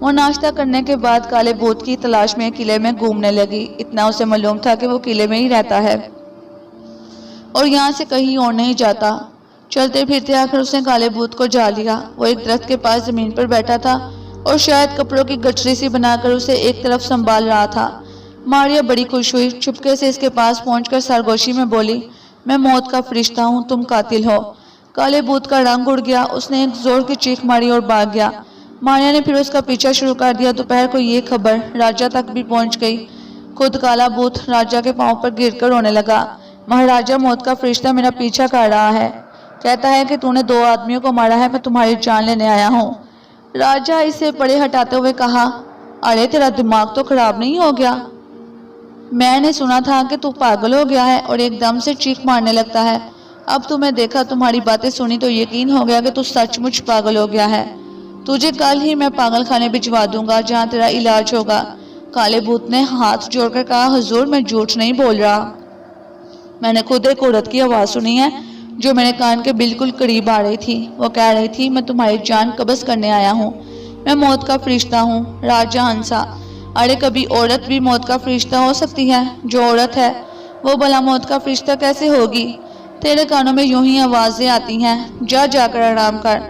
वो नाश्ता करने के बाद काले भूत की तलाश में किले में घूमने लगी। इतना उसे मालूम था कि वो किले में ही रहता है और यहाँ से कहीं और नहीं जाता। चलते फिरते आकर उसने काले भूत को जा लिया। वो एक दरख्त के पास जमीन पर बैठा था और शायद कपड़ों की गठरी सी बनाकर उसे एक तरफ संभाल रहा था। मारिया बड़ी खुश हुई। चुपके से इसके पास पहुंचकर सरगोशी में बोली, मैं मौत का फरिश्ता हूँ, तुम कातिल हो। काले भूत का रंग उड़ गया। उसने एक जोर की चीख मारी और भाग गया। मारिया ने फिर उसका पीछा शुरू कर दिया। दोपहर को ये खबर राजा तक भी पहुंच गई। खुद काला भूत राजा के पांव पर गिरकर रोने लगा। महाराजा, मौत का फरिश्ता मेरा पीछा कर रहा है, कहता है कि तूने 2 आदमियों को मारा है, मैं तुम्हारी जान लेने आया हूँ। राजा इसे पड़े हटाते हुए कहा, अरे तेरा दिमाग तो खराब नहीं हो गया? मैंने सुना था कि तू पागल हो गया है और एकदम से चीख मारने लगता है। अब तुम्हें देखा, तुम्हारी बातें सुनी तो यकीन हो गया कि तू सचमुच पागल हो गया है। तुझे कल ही मैं पागल खाने भिजवा दूंगा जहाँ तेरा इलाज होगा। काले भूत ने हाथ जोड़कर कहा, हुजूर मैं झूठ नहीं बोल रहा, मैंने खुद एक औरत की आवाज़ सुनी है जो मेरे कान के बिल्कुल करीब आ रही थी। वो कह रही थी, मैं तुम्हारी जान कब्ज करने आया हूँ, मैं मौत का फरिश्ता हूँ। राजा हंसा। अरे कभी औरत भी मौत का फरिश्ता हो सकती है? जो औरत है वो भला मौत का फरिश्ता कैसे होगी? तेरे कानों में यूं ही आवाज़ें आती हैं, जा जाकर आराम कर,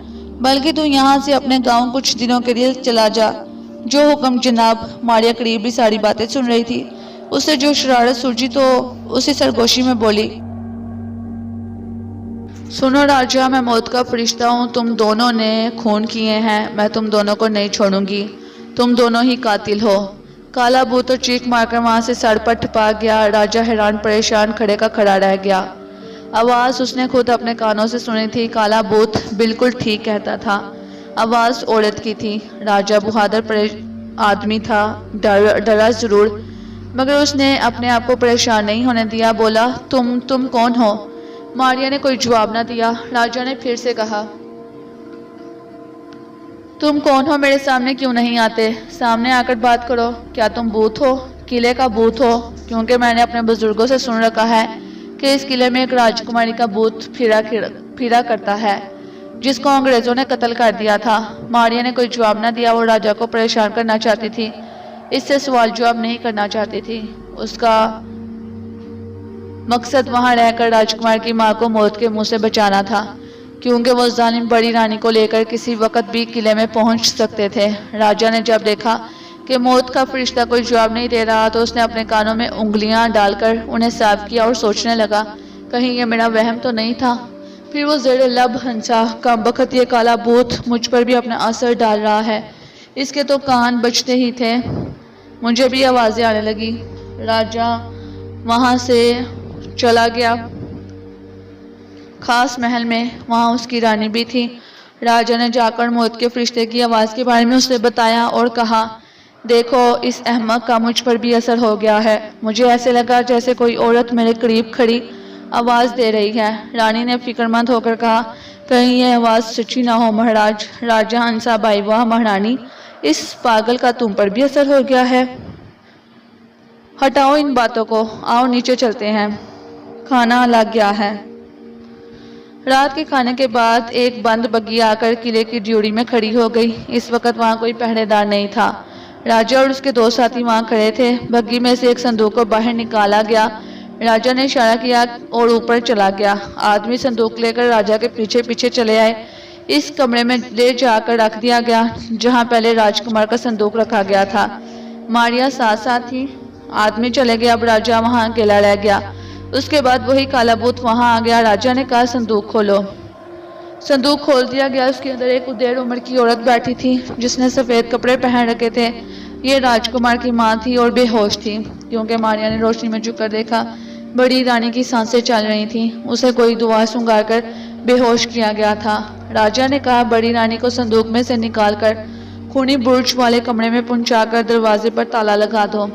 बल्कि तू यहाँ से अपने गाँव कुछ दिनों के लिए चला जा। जो हुक्म जनाब। मारिया करीब ही सारी बातें सुन रही थी। उसे जो शरारत सूझी तो उसी सरगोशी में बोली, सुनो राजा, मैं मौत का फरिश्ता हूँ। तुम दोनों ने खून किए हैं, मैं तुम दोनों को नहीं छोड़ूंगी, तुम दोनों ही कातिल हो। काला भूत चीख मारकर वहां से सर पर टपा गया। राजा हैरान परेशान खड़े का खड़ा रह गया। आवाज़ उसने खुद अपने कानों से सुनी थी। काला भूत बिल्कुल ठीक कहता था, आवाज़ औरत की थी। राजा बहादुर आदमी था, डरा जरूर, मगर उसने अपने आप को परेशान नहीं होने दिया। बोला, तुम कौन हो? मारिया ने कोई जवाब न दिया। राजा ने फिर से कहा, तुम कौन हो? मेरे सामने क्यों नहीं आते? सामने आकर बात करो। क्या तुम भूत हो? किले का भूत हो? क्योंकि मैंने अपने बुजुर्गों से सुन रखा है कि इस किले में एक राजकुमारी का भूत फिरा करता है, जिसको अंग्रेजों ने कत्ल कर दिया था। मारिया ने कोई जवाब न दिया। वो राजा को परेशान करना चाहती थी, इससे सवाल जवाब नहीं करना चाहती थी। उसका मकसद वहां रहकर राजकुमार की मां को मौत के मुंह से बचाना था, क्योंकि वो जालिम बड़ी रानी को लेकर किसी वक्त भी किले में पहुंच सकते थे। राजा ने जब देखा कि मौत का फरिश्ता कोई जवाब नहीं दे रहा तो उसने अपने कानों में उंगलियां डालकर उन्हें साफ किया और सोचने लगा, कहीं ये मेरा वहम तो नहीं था। फिर वो ज़ेरे लब हंसा, कमबख्त ये काला भूत मुझ पर भी अपना असर डाल रहा है, इसके तो कान बजते ही थे। मुझे भी आवाज़ें आने लगी। राजा वहाँ से चला गया खास महल में, वहाँ उसकी रानी भी थी। राजा ने जाकर मौत के फरिश्ते की आवाज़ के बारे में उसे बताया और कहा, देखो इस अहमक का मुझ पर भी असर हो गया है। मुझे ऐसे लगा जैसे कोई औरत मेरे करीब खड़ी आवाज़ दे रही है। रानी ने फिक्रमंद होकर कहा, कहीं यह आवाज़ सच्ची ना हो महाराज। राजा हंसा, भाई वाह महारानी, इस पागल का तुम पर भी असर हो गया है। हटाओ इन बातों को, आओ नीचे चलते हैं, खाना लग गया है। रात के खाने के बाद एक बंद बग्गी आकर किले की ड्योढ़ी में खड़ी हो गई। इस वक्त वहाँ कोई पहरेदार नहीं था। राजा और उसके 2 साथी वहाँ खड़े थे। बग्गी में से एक संदूक को बाहर निकाला गया। राजा ने इशारा किया और ऊपर चला गया। आदमी संदूक लेकर राजा के पीछे पीछे चले आए। इस कमरे में ले जाकर रख दिया गया जहाँ पहले राजकुमार का संदूक रखा गया था। मारिया साथ साथ थी। आदमी चले गए, अब राजा वहाँ अकेला रह गया। उसके बाद वही काला भूत वहाँ आ गया। राजा ने कहा, संदूक खोलो। संदूक खोल दिया गया। उसके अंदर एक उदेड़ उम्र की औरत बैठी थी जिसने सफ़ेद कपड़े पहन रखे थे। ये राजकुमार की माँ थी और बेहोश थी, क्योंकि मारिया ने रोशनी में झुककर देखा बड़ी रानी की सांसें चल रही थीं। उसे कोई दुआ सुंघाकर बेहोश किया गया था। राजा ने कहा, बड़ी रानी को संदूक में से निकालकर खूनी बुर्ज वाले कमरे में पहुंचाकर दरवाजे पर ताला लगा दो।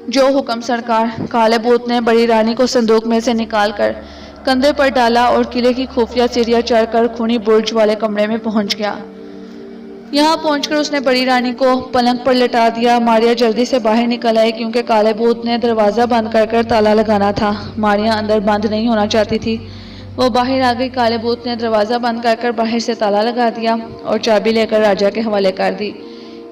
जो हुक्म सरकार। काले भूत ने बड़ी रानी को संदूक में से निकालकर कंधे पर डाला और किले की खुफिया सीढ़ियां चढ़कर खूनी बुर्ज वाले कमरे में पहुंच गया। यहाँ पहुंचकर उसने बड़ी रानी को पलंग पर लटा दिया। मारिया जल्दी से बाहर निकल आई, क्योंकि काले भूत ने दरवाज़ा बंद कर ताला लगाना था। मारिया अंदर बंद नहीं होना चाहती थी। वो बाहर आ गई। काले भूत ने दरवाज़ा बंद कर बाहर से ताला लगा दिया और चाबी लेकर राजा के हवाले कर दी।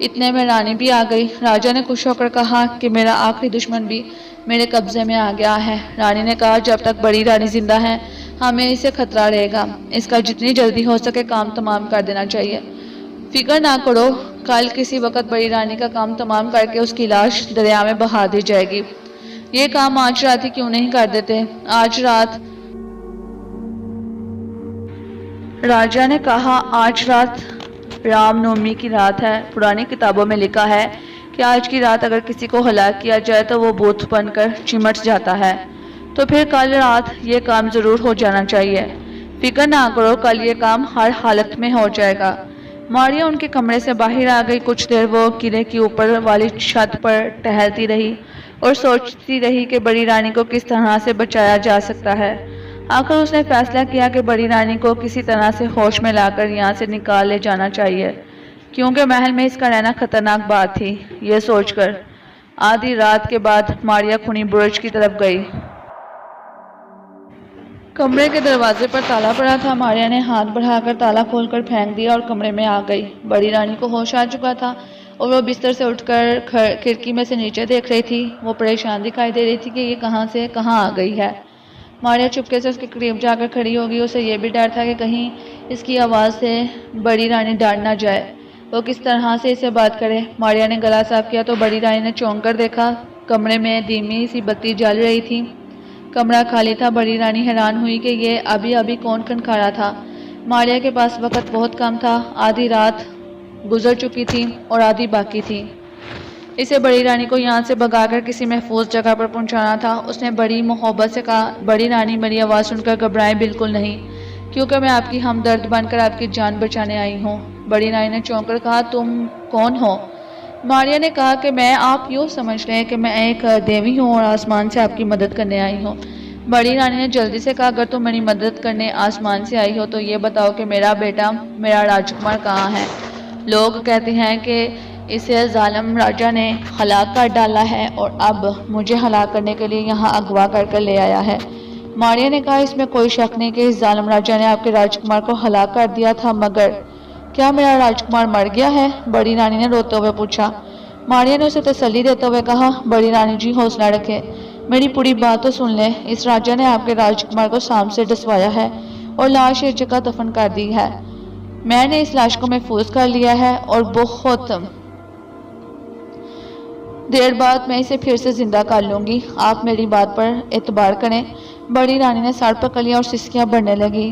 इतने में रानी भी आ गई। राजा ने खुश होकर कहा कि मेरा आखिरी दुश्मन भी मेरे कब्जे में आ गया है। रानी ने कहा, जब तक बड़ी रानी जिंदा है हमें इसे खतरा रहेगा। इसका जितनी जल्दी हो सके काम तमाम कर देना चाहिए। फिक्र ना करो, कल किसी वक्त बड़ी रानी का काम तमाम करके उसकी लाश दरिया में बहा दी जाएगी। ये काम आज रात ही क्यों नहीं कर देते? आज रात, राजा ने कहा, आज रात रामनवमी की रात है। पुरानी किताबों में लिखा है कि आज की रात अगर किसी को हलाक किया जाए तो वो भूत बनकर चिमट जाता है। तो फिर कल रात ये काम जरूर हो जाना चाहिए। फिक्र ना करो, कल ये काम हर हालत में हो जाएगा। मारिया उनके कमरे से बाहर आ गई। कुछ देर वो किले की ऊपर वाली छत पर टहलती रही और सोचती रही कि बड़ी रानी को किस तरह से बचाया जा सकता है। आखिर उसने फैसला किया कि बड़ी रानी को किसी तरह से होश में लाकर यहाँ से निकाल ले जाना चाहिए, क्योंकि महल में इसका रहना खतरनाक बात थी। ये सोचकर आधी रात के बाद मारिया खूनी बुर्ज की तरफ गई। कमरे के दरवाजे पर ताला पड़ा था। मारिया ने हाथ बढ़ाकर ताला खोलकर फेंक दिया और कमरे में आ गई। बड़ी रानी को होश आ चुका था और वो बिस्तर से उठकर खिड़की में से नीचे देख रही थी। वो परेशान दिखाई दे रही थी कि ये कहाँ से कहाँ आ गई है। मारिया चुपके से उसके करीब जाकर खड़ी होगी। उसे यह भी डर था कि कहीं इसकी आवाज़ से बड़ी रानी डांट ना जाए। वो किस तरह से इसे बात करे। मारिया ने गला साफ किया तो बड़ी रानी ने चौंक कर देखा। कमरे में धीमी सी बत्ती जल रही थी। कमरा खाली था। बड़ी रानी हैरान हुई कि ये अभी अभी कौन खनखाड़ा था। मारिया के पास वक्त बहुत कम था। आधी रात गुजर चुकी थी और आधी बाकी थी। इसे बड़ी रानी को यहाँ से भगाकर किसी महफूज जगह पर पहुँचाना था। उसने बड़ी मोहब्बत से कहा, बड़ी रानी मेरी आवाज़ सुनकर घबराएं बिल्कुल नहीं, क्योंकि मैं आपकी हमदर्द बनकर आपकी जान बचाने आई हूँ। बड़ी रानी ने चौंक कर कहा, तुम कौन हो? मारिया ने कहा कि मैं, आप यूँ समझ रहे हैं कि मैं एक देवी हूँ और आसमान से आपकी मदद करने आई हूँ। बड़ी रानी ने जल्दी से कहा, अगर तुम मेरी मदद करने आसमान से आई हो तो ये बताओ कि मेरा बेटा, मेरा राजकुमार कहाँ है? लोग कहते हैं कि इसे जालिम राजा ने हलाक कर डाला है और अब मुझे हलाक करने के लिए यहाँ अगवा कर ले आया है। मारिया ने कहा, इसमें कोई शक नहीं कि इस जालिम राजा ने आपके राजकुमार को हलाक कर दिया था, मगर क्या मेरा राजकुमार मर गया है? बड़ी रानी ने रोते हुए पूछा। मारिया ने उसे तसल्ली देते हुए कहा, बड़ी रानी जी हौसला रखे, मेरी पूरी बात तो सुन ले। इस राजा ने आपके राजकुमार को सांप से डसवाया है और लाश एक जगह दफन कर दी है। मैंने इस लाश को महफूज कर लिया है और बहुत देर बाद मैं इसे फिर से जिंदा कर लूंगी। आप मेरी बात पर एतबार करें। बड़ी रानी ने सर पकड़ लिया और सिसकियां बढ़ने लगी।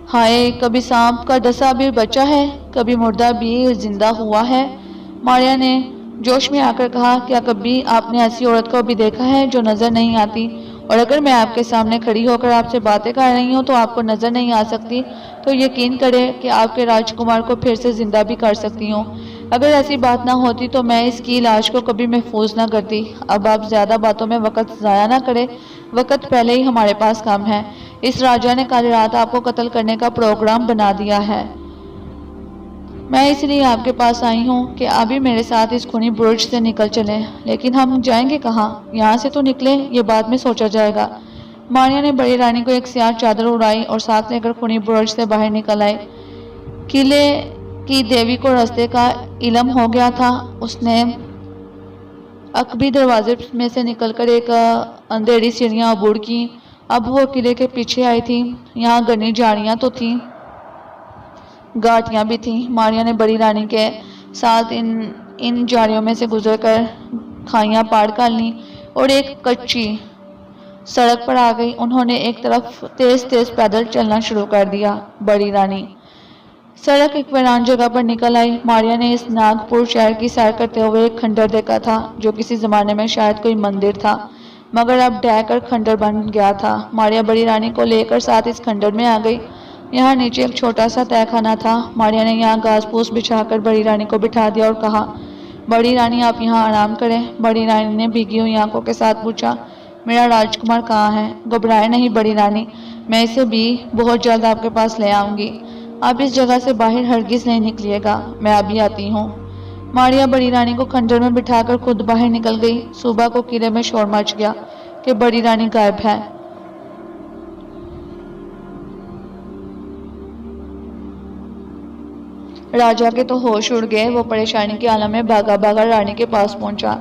हाय, कभी सांप का डसा भी बचा है, कभी मुर्दा भी जिंदा हुआ है। मारिया ने जोश में आकर कहा, क्या कभी आपने ऐसी औरत को भी देखा है जो नजर नहीं आती? और अगर मैं आपके सामने खड़ी होकर आपसे बातें कर रही हूँ तो आपको नजर नहीं आ सकती, तो यकीन करें कि आपके राजकुमार को फिर से जिंदा भी कर सकती हूँ। अगर ऐसी बात ना होती तो मैं इसकी लाश को कभी महफूज ना करती। अब आप ज्यादा बातों में वक्त ज़ाया ना करें, वक्त पहले ही हमारे पास कम है। इस राजा ने कल रात आपको कत्ल करने का प्रोग्राम बना दिया है। मैं इसलिए आपके पास आई हूँ कि अभी मेरे साथ इस खूनी बुर्ज से निकल चलें। लेकिन हम जाएंगे कहाँ? यहाँ से तो निकले, ये बाद में सोचा जाएगा। मारिया ने बड़ी रानी को एक स्याह चादर उड़ाई और साथ लेकर खूनी बुर्ज से बाहर निकल आई। किले की देवी को रास्ते का इल्म हो गया था। उसने अकबी दरवाजे में से निकलकर एक अंधेरी सीढ़ियाँ अबूर की। अब वो किले के पीछे आई थी। यहाँ घनी झाड़ियाँ तो थीं, घाटियाँ भी थीं। मारिया ने बड़ी रानी के साथ इन झाड़ियों में से गुजरकर खाइयाँ पार कर लीं और एक कच्ची सड़क पर आ गई। उन्होंने एक तरफ तेज तेज पैदल चलना शुरू कर दिया। बड़ी रानी सड़क एक वीरान जगह पर निकल आई। मारिया ने इस नागपुर शहर की सैर करते हुए एक खंडर देखा था जो किसी जमाने में शायद कोई मंदिर था, मगर अब ढहकर खंडर बन गया था। मारिया बड़ी रानी को लेकर साथ इस खंडर में आ गई। यहाँ नीचे एक छोटा सा तहखाना था। मारिया ने यहाँ घास फूस बिछाकर बड़ी रानी को बिठा दिया और कहा, बड़ी रानी आप यहाँ आराम करें। बड़ी रानी ने भीगी हुई आंखों के साथ पूछा, मेरा राजकुमार कहाँ है? घबराए नहीं बड़ी रानी, मैं इसे भी बहुत जल्द आपके पास ले आऊंगी। आप इस जगह से बाहर हरगिज नहीं निकलिएगा, मैं अभी आती हूँ। मारिया बड़ी रानी को खंडर में बिठाकर खुद बाहर निकल गई। सुबह को किले में शोर मच गया कि बड़ी रानी गायब है। राजा के तो होश उड़ गए। वो परेशानी के आलम में भागा भागा रानी के पास पहुंचा।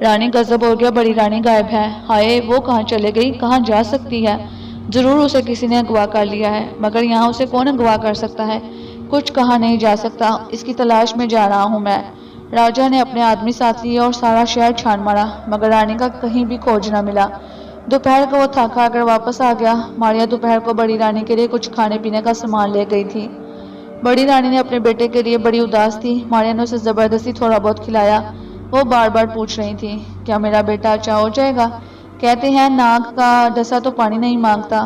रानी गजब हो गया, बड़ी रानी गायब है। हाय, वो कहाँ चले गई? कहाँ जा सकती है? जरूर उसे किसी ने अगवा कर लिया है, मगर यहाँ उसे कौन अगवा कर सकता है? कुछ कहा नहीं जा सकता। इसकी तलाश में जा रहा हूँ मैं। राजा ने अपने आदमी साथ लिए और सारा शहर छान मारा, मगर रानी का कहीं भी खोज न मिला। दोपहर को वो थका आकर वापस आ गया। मारिया दोपहर को बड़ी रानी के लिए कुछ खाने पीने का सामान ले गई थी। बड़ी रानी ने अपने बेटे के लिए बड़ी उदास थी। मारिया ने उसे जबरदस्ती थोड़ा बहुत खिलाया। वो बार बार पूछ रही थी, क्या मेरा बेटा अच्छा हो जाएगा? कहते हैं नाग का डसा तो पानी नहीं मांगता।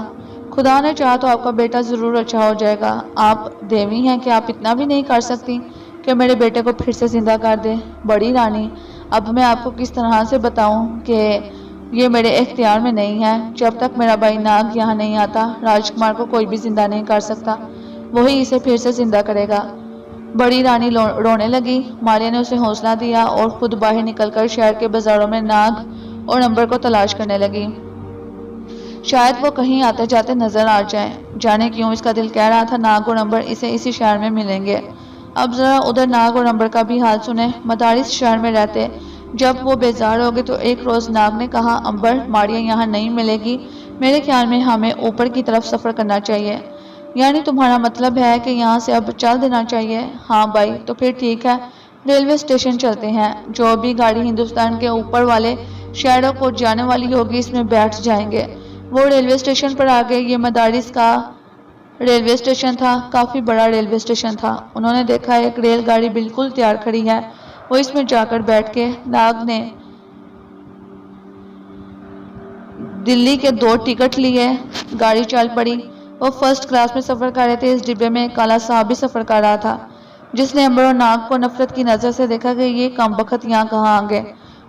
खुदा ने चाहा तो आपका बेटा जरूर अच्छा हो जाएगा। आप देवी हैं कि आप इतना भी नहीं कर सकती कि मेरे बेटे को फिर से जिंदा कर दे? बड़ी रानी, अब मैं आपको किस तरह से बताऊं कि ये मेरे इख्तियार में नहीं है। जब तक मेरा भाई नाग यहाँ नहीं आता, राजकुमार को कोई भी जिंदा नहीं कर सकता। वही इसे फिर से जिंदा करेगा। बड़ी रानी रोने लगी। मारिया ने उसे हौसला दिया और खुद बाहर निकलकर शहर के बाजारों में नाग और अंबर को तलाश करने लगी। शायद वो कहीं आते जाते नजर आ जाए। जाने क्यों इसका दिल कह रहा था नाग और अंबर इसे इसी शहर में मिलेंगे। अब जरा उधर नाग और अंबर का भी हाल सुने। मदारिस शहर में रहते। जब वो बेजार हो गए तो एक रोज नाग ने कहा, अंबर, मारिया यहाँ नहीं मिलेगी। मेरे ख्याल में हमें ऊपर की तरफ सफर करना चाहिए। यानी तुम्हारा मतलब है कि यहाँ से अब चल देना चाहिए? हाँ भाई, तो फिर ठीक है, रेलवे स्टेशन चलते हैं। जो भी गाड़ी हिंदुस्तान के ऊपर वाले शहरों को जाने वाली होगी इसमें बैठ जाएंगे। वो रेलवे स्टेशन पर आ गए। ये मदारिस का रेलवे स्टेशन था। काफी बड़ा रेलवे स्टेशन था। उन्होंने देखा एक रेलगाड़ी बिल्कुल तैयार खड़ी है। वो इसमें जाकर बैठ के नाग ने दिल्ली के 2 टिकट लिए। गाड़ी चल पड़ी। वो फर्स्ट क्लास में सफर कर रहे थे। इस डिब्बे में काला साहब भी सफर कर रहा था, जिसने अंबर और नाग को नफरत की नजर से देखा कि ये कम बखत यहाँ कहाँ आ गए,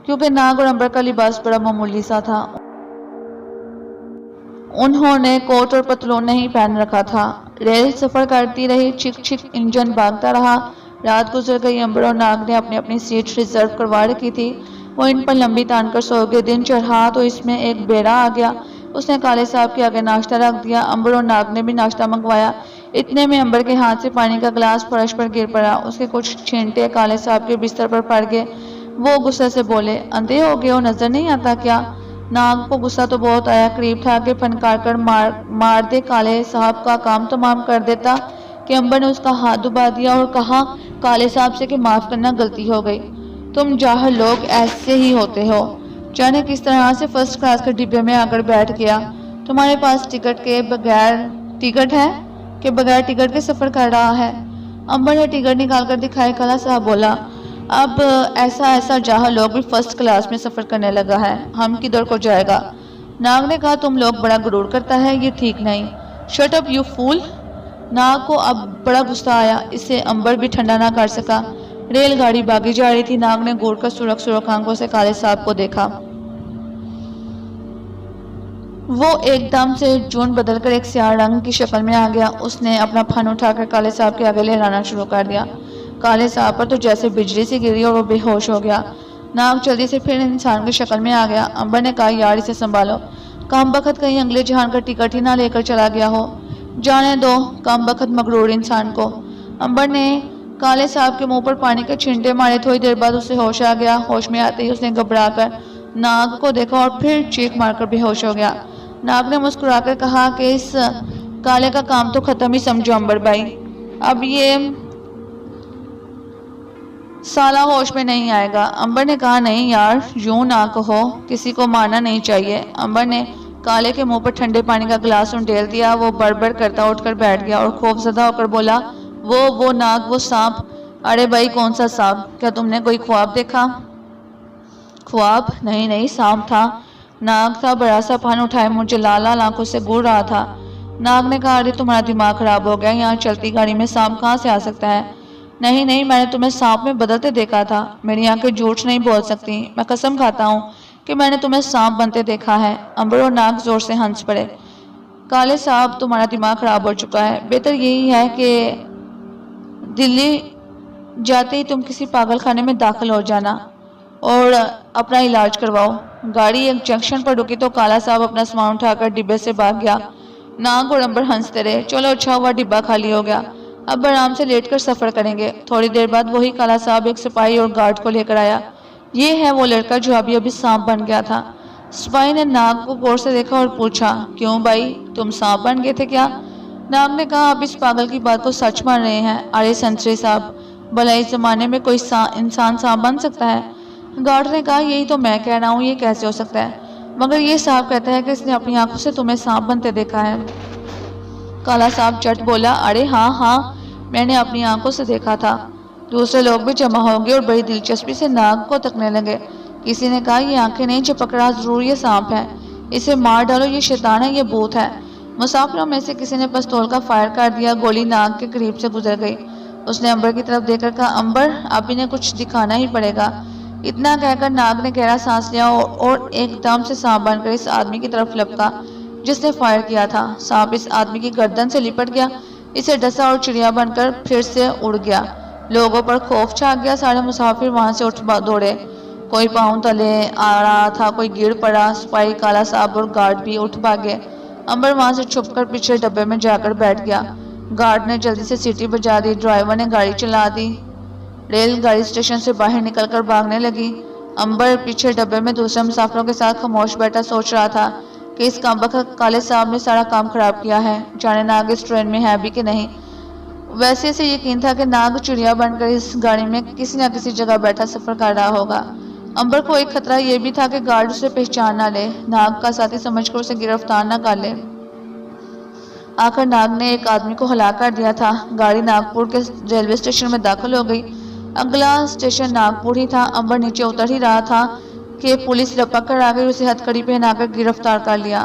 क्योंकि नाग और अंबर का लिबास बड़ा मामूली सा था। उन्होंने कोट और पतलून नहीं पहन रखा था। रेल सफर करती रही। चिक चिक इंजन भागता रहा। रात गुजर गई। अंबर और नाग ने अपनी अपनी सीट रिजर्व करवा रखी थी। वो इन पर लंबी तान कर सो गए। दिन चढ़ा तो इसमें एक बेड़ा आ गया। उसने काले साहब के आगे नाश्ता रख दिया। अंबर और नाग ने भी नाश्ता मंगवाया। इतने में अंबर के हाथ से पानी का गिलास फर्श पर गिर पड़ा। उसके कुछ छींटे काले साहब के बिस्तर पर पड़ गए। वो गुस्से से बोले, अंधे हो गए हो, नजर नहीं आता क्या? नाग को गुस्सा तो बहुत आया। करीब था कि फनकार कर मार दे, काले साहब का काम तमाम कर देता कि अंबर ने उसका हाथ दुबा दिया और कहा काले साहब से कि माफ करना, गलती हो गई। तुम जाहिल लोग ऐसे ही होते हो। जाने किस तरह से फर्स्ट क्लास के डिब्बे में आकर बैठ गया। तुम्हारे पास टिकट के बगैर टिकट है कि बगैर टिकट के सफर कर रहा है? अंबर ने टिकट निकाल कर दिखाए। काला साहब बोला, अब ऐसा जाहिल लोग भी फर्स्ट क्लास में सफर करने लगा है, हम किधर को जाएगा? नाग ने कहा, तुम लोग बड़ा गुरूर करता है, ये ठीक नहीं। Shut up you fool. नाग को अब बड़ा गुस्सा आया। इसे अंबर भी ठंडा ना कर सका। रेलगाड़ी भागी जा रही थी। नाग ने घूर कर सुरख सुरख आंखों से काले साहब को देखा। वो एकदम से जून बदलकर एक स्याह रंग की शक्ल में आ गया। उसने अपना फन उठाकर काले साहब के आगे लहराना शुरू कर दिया। काले साहब पर तो जैसे बिजली सी गिरी और वो बेहोश हो गया। नाग जल्दी से फिर इंसान की शक्ल में आ गया। अंबर ने कहा, यार इसे संभालो, कम बखत कहीं अगले जहान का टिकट ही ना लेकर चला गया हो। जाने दो कम बखत मगरूर इंसान को। अंबर ने काले साहब के मुंह पर पानी के छींटे मारे। थोड़ी देर बाद उसे होश आ गया। होश में आते ही उसने घबराकर नाग को देखा और फिर चीख मारकर बेहोश हो गया। नाग ने मुस्कुराकर कहा कि इस काले का काम तो खत्म ही समझो अंबर भाई, अब ये साला होश में नहीं आएगा। अंबर ने कहा, नहीं यार, यूं ना कहो, किसी को मारना नहीं चाहिए। अंबर ने काले के मुंह पर ठंडे पानी का गिलास उंडेल दिया। वो बड़बड़ करता उठकर बैठ गया और खौफजदा होकर बोला, वो नाग, वो सांप। अरे भाई कौन सा सांप? क्या तुमने कोई ख्वाब देखा? ख्वाब? नहीं नहीं, सांप था, नाग था, बड़ा सा फन उठाए मुझे लाल लाल आंखों से घूर रहा था। नाग ने कहा, अरे तुम्हारा दिमाग खराब हो गया, यहाँ चलती गाड़ी में सांप कहाँ से आ सकता है? नहीं नहीं, मैंने तुम्हें सांप में बदलते देखा था। मेरी आंखें झूठ नहीं बोल सकती, मैं कसम खाता हूँ कि मैंने तुम्हें सांप बनते देखा है। अंबर और नाग जोर से हंस पड़े। काले साहब, तुम्हारा दिमाग खराब हो चुका है। बेहतर यही है कि दिल्ली जाते ही तुम किसी पागल खाने में दाखिल हो जाना और अपना इलाज करवाओ। गाड़ी एक जंक्शन पर रुकी तो काला साहब अपना सामान उठाकर डिब्बे से भाग गया। नाग और अंबर हंसते रहे। चलो अच्छा हुआ डिब्बा खाली हो गया, अब आराम से लेटकर सफर करेंगे। थोड़ी देर बाद वही काला साहब एक सिपाही और गार्ड को लेकर आया। ये है वो लड़का जो अभी अभी सांप बन गया था। सिपाही ने नाग को गौर से देखा और पूछा, क्यों भाई, तुम सांप बन गए थे क्या? नाग ने कहा, आप इस पागल की बात को सच मान रहे हैं? अरे संतरी साहब, भला इस जमाने में कोई इंसान सांप बन सकता है? गार्ड ने कहा, यही तो मैं कह रहा हूँ, ये कैसे हो सकता है? मगर ये साहब कहता है कि इसने अपनी आंखों से तुम्हें सांप बनते देखा है। काला सांप झट बोला, अरे हाँ हाँ, मैंने अपनी आंखों से देखा था। दूसरे लोग भी जमा हो गए और बड़ी दिलचस्पी से नाग को तकने लगे। किसी ने कहा, ये आंखें नहीं चिपक रहा, जरूर ये सांप है, इसे मार डालो, ये शैतान है, ये भूत है। मुसाफिरों में से किसी ने पिस्तौल का फायर कर दिया। गोली नाग के करीब से गुजर गई। उसने अंबर की तरफ देखकर कहा, अंबर, अब इन्हें कुछ दिखाना ही पड़ेगा। इतना कहकर नाग ने गहरा सांस लिया और एकदम से सांप बनकर इस आदमी की तरफ लपका जिसने फायर किया था। सांप इस आदमी की गर्दन से लिपट गया, इसे डसा और चिड़िया बनकर फिर से उड़ गया। लोगों पर खौफ छा गया। सारे मुसाफिर वहां से उठ दौड़े। कोई पाँव तले आ रहा था, कोई गिर पड़ा। सिपाही, काला साहब और गार्ड भी उठ भागे। अंबर वहां से छुपकर पीछे डब्बे में जाकर बैठ गया। गार्ड ने जल्दी से सीटी बजा दी। ड्राइवर ने गाड़ी चला दी। रेलगाड़ी स्टेशन से बाहर निकलकर भागने लगी। अंबर पीछे डब्बे में दूसरे मुसाफिरों के साथ खामोश बैठा सोच रहा था कि इस कामबख्त काले साहब ने सारा काम खराब किया है। जाने नाग इस ट्रेन में है भी कि नहीं। वैसे इसे यकीन था कि नाग चिड़िया बनकर इस गाड़ी में किसी न किसी जगह बैठा सफर कर रहा होगा। अंबर को एक खतरा यह भी था कि गार्ड उसे पहचान ना ले, नाग का साथी समझकर उसे गिरफ्तार न कर ले। आखिर नाग ने एक आदमी को हला कर दिया था। गाड़ी नागपुर के रेलवे स्टेशन में दाखिल हो गई। अगला स्टेशन नागपुर ही था। अंबर नीचे उतर ही रहा था कि पुलिस लपक कर आ गई। उसे हथकड़ी पहनाकर गिरफ्तार कर लिया।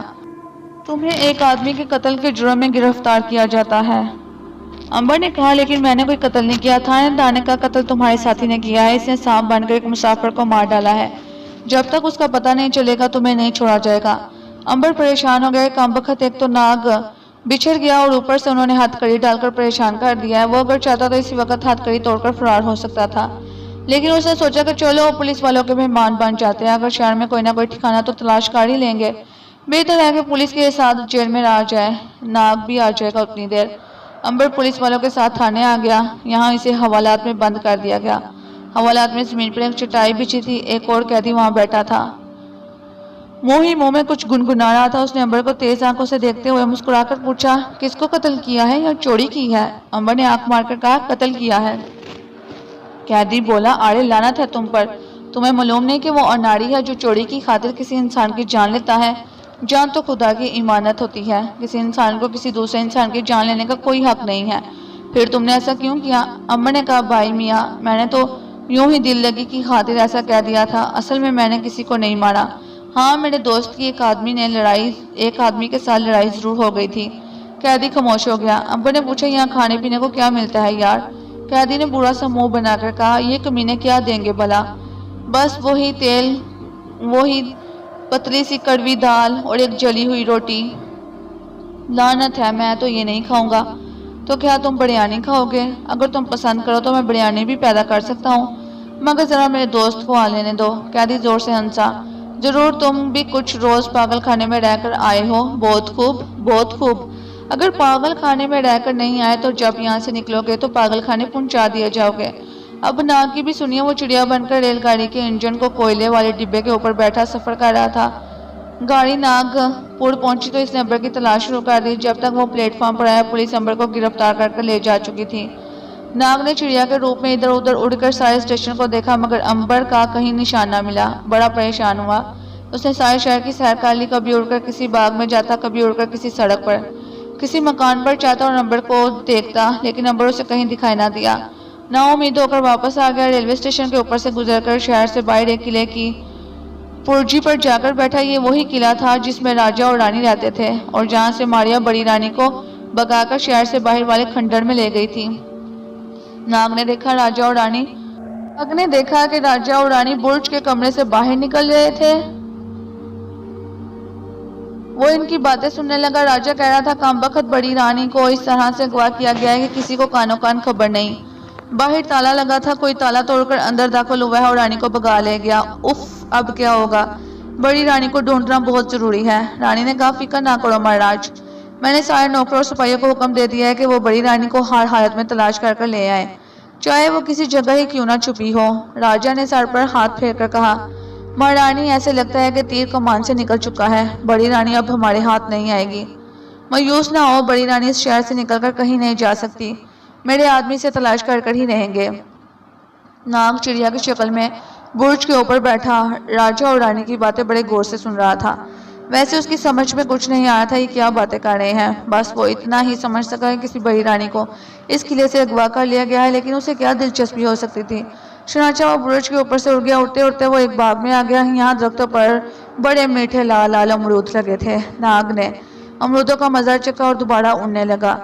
तुम्हें एक आदमी के कत्ल के जुर्म में गिरफ्तार किया जाता है। अंबर ने कहा, लेकिन मैंने कोई कत्ल नहीं किया। थानेदार ने कहा, कत्ल तुम्हारे साथी ने किया है, इसने सांप बनकर एक मुसाफिर को मार डाला है। जब तक उसका पता नहीं चलेगा तुम्हें नहीं छोड़ा जाएगा। अंबर परेशान हो गए। कामबख्त एक तो नाग बिछड़ गया और ऊपर से उन्होंने हथकड़ी डालकर परेशान कर दिया है। वो अगर चाहता तो इसी वक्त हथकड़ी तोड़कर फरार हो सकता था, लेकिन उसने सोचा कि चलो पुलिस वालों के मेहमान बन जाते हैं, अगर शहर में कोई ना कोई ठिकाना तो तलाश कर ही लेंगे। बेहतर है कि पुलिस के साथ जेल में आ जाए, नाग भी आ जाएगा उतनी देर। अंबर पुलिस वालों के साथ थाने आ गया। यहाँ इसे हवालात में बंद कर दिया गया। हवालात में जमीन पर एक चटाई बिछी थी। एक और कैदी वहां बैठा था। मोही मुंह में कुछ गुनगुना रहा था। उसने अंबर को तेज आंखों से देखते हुए मुस्कुराकर पूछा, किसको कत्ल किया है या चोरी की है? अंबर ने आंख मारकर कहा, कत्ल किया है। कैदी बोला, अरे लानत है तुम पर, तुम्हें मालूम नहीं कि वो अनाड़ी है जो चोरी की खातिर किसी इंसान की जान लेता है? जान तो खुदा की इमानत होती है, किसी इंसान को किसी दूसरे इंसान की जान लेने का कोई हक नहीं है। फिर तुमने ऐसा क्यों किया? अंबर ने कहा, भाई मियाँ, मैंने तो यूं ही दिल लगी की खातिर ऐसा कह दिया था, असल में मैंने किसी को नहीं मारा। हाँ, मेरे दोस्त की एक आदमी के साथ लड़ाई जरूर हो गई थी। कैदी खामोश हो गया। अंबर ने पूछा, यहाँ खाने पीने को क्या मिलता है यार? कैदी ने बुरा सा मुंह बनाकर कहा, ये कमीने क्या देंगे भला? बस वही तेल, वही पतली सी कड़वी दाल और एक जली हुई रोटी। लानत है, मैं तो ये नहीं खाऊंगा। तो क्या तुम बिरयानी खाओगे? अगर तुम पसंद करो तो मैं बिरयानी भी पैदा कर सकता हूँ, मगर जरा मेरे दोस्त को आ लेने दो। कैदी जोर से हंसा। जरूर तुम भी कुछ रोज पागल खाने में रहकर आए हो। बहुत खूब, बहुत खूब। अगर पागल खाने में रहकर नहीं आए तो जब यहाँ से निकलोगे तो पागल खाने पहुंचा दिए जाओगे। अब नाग की भी सुनिए। वो चिड़िया बनकर रेलगाड़ी के इंजन को कोयले वाले डिब्बे के ऊपर बैठा सफर कर रहा था। गाड़ी नागपुर पहुंची तो इसने अंबर की तलाश शुरू कर दी। जब तक वो प्लेटफॉर्म पर आया, पुलिस अंबर को गिरफ्तार करके ले जा चुकी थी। नाग ने चिड़िया के रूप में इधर उधर उड़कर सारे स्टेशन को देखा, मगर अंबर का कहीं निशान न मिला। बड़ा परेशान हुआ। उसने सारे शहर की सैर कर ली। कभी उड़कर किसी बाग में जाता, कभी उड़कर किसी सड़क पर। किसी मकान पर जाता और नंबर को देखता, लेकिन नंबर उसे कहीं दिखाई ना दिया। नाउम्मीद होकर वापस आ गया। रेलवे स्टेशन के ऊपर से गुजरकर शहर से बाहर एक किले की पुर्जी पर जाकर बैठा। ये वही किला था जिसमें राजा और रानी रहते थे और जहाँ से मारिया बड़ी रानी को भगाकर शहर से बाहर वाले खंडर में ले गई थी। नाग ने देखा कि राजा और रानी बुर्ज के कमरे से बाहर निकल रहे थे। वो इनकी बातें सुनने लगा। राजा कह रहा था, कामबख्त बड़ी रानी को इस तरह से अगवा किया गया है कि किसी को कानो कान खबर नहीं। बाहर ताला लगा था, कोई ताला तोड़कर अंदर दाखिल हुआ है और रानी को भगा ले गया। उफ, अब क्या होगा? बड़ी रानी को ढूंढना बहुत जरूरी है। रानी ने कहा, फिक्र ना करो महाराज, मैंने सारे नौकरों और सिपाहियों को हुक्म दे दिया है कि वो बड़ी रानी को हर हालत में तलाश कर ले आए, चाहे वो किसी जगह ही क्यों ना छुपी हो। राजा ने सर पर हाथ फेर कर कहा, महारानी, ऐसे लगता है कि तीर कमान से निकल चुका है। बड़ी रानी अब हमारे हाथ नहीं आएगी। मायूस ना हो, बड़ी रानी इस शहर से निकलकर कहीं नहीं जा सकती। मेरे आदमी से तलाश कर ही रहेंगे। नाग चिड़िया की शक्ल में बुर्ज के ऊपर बैठा राजा और रानी की बातें बड़े गौर से सुन रहा था। वैसे उसकी समझ में कुछ नहीं आ रहा था ये क्या बातें कर रहे हैं। बस वो इतना ही समझ सका कि किसी बड़ी रानी को इस किले से अगवा कर लिया गया है, लेकिन उसे क्या दिलचस्पी हो सकती थी। चुनाचा वो बुर्ज के ऊपर से उड़ गया। उड़ते उड़ते वो एक बाग में आ गया। यहाँ दरख्तों पर बड़े मीठे लाल लाल अमरूद लगे थे। नाग ने अमरूदों का मजा चखा और दोबारा उड़ने लगा।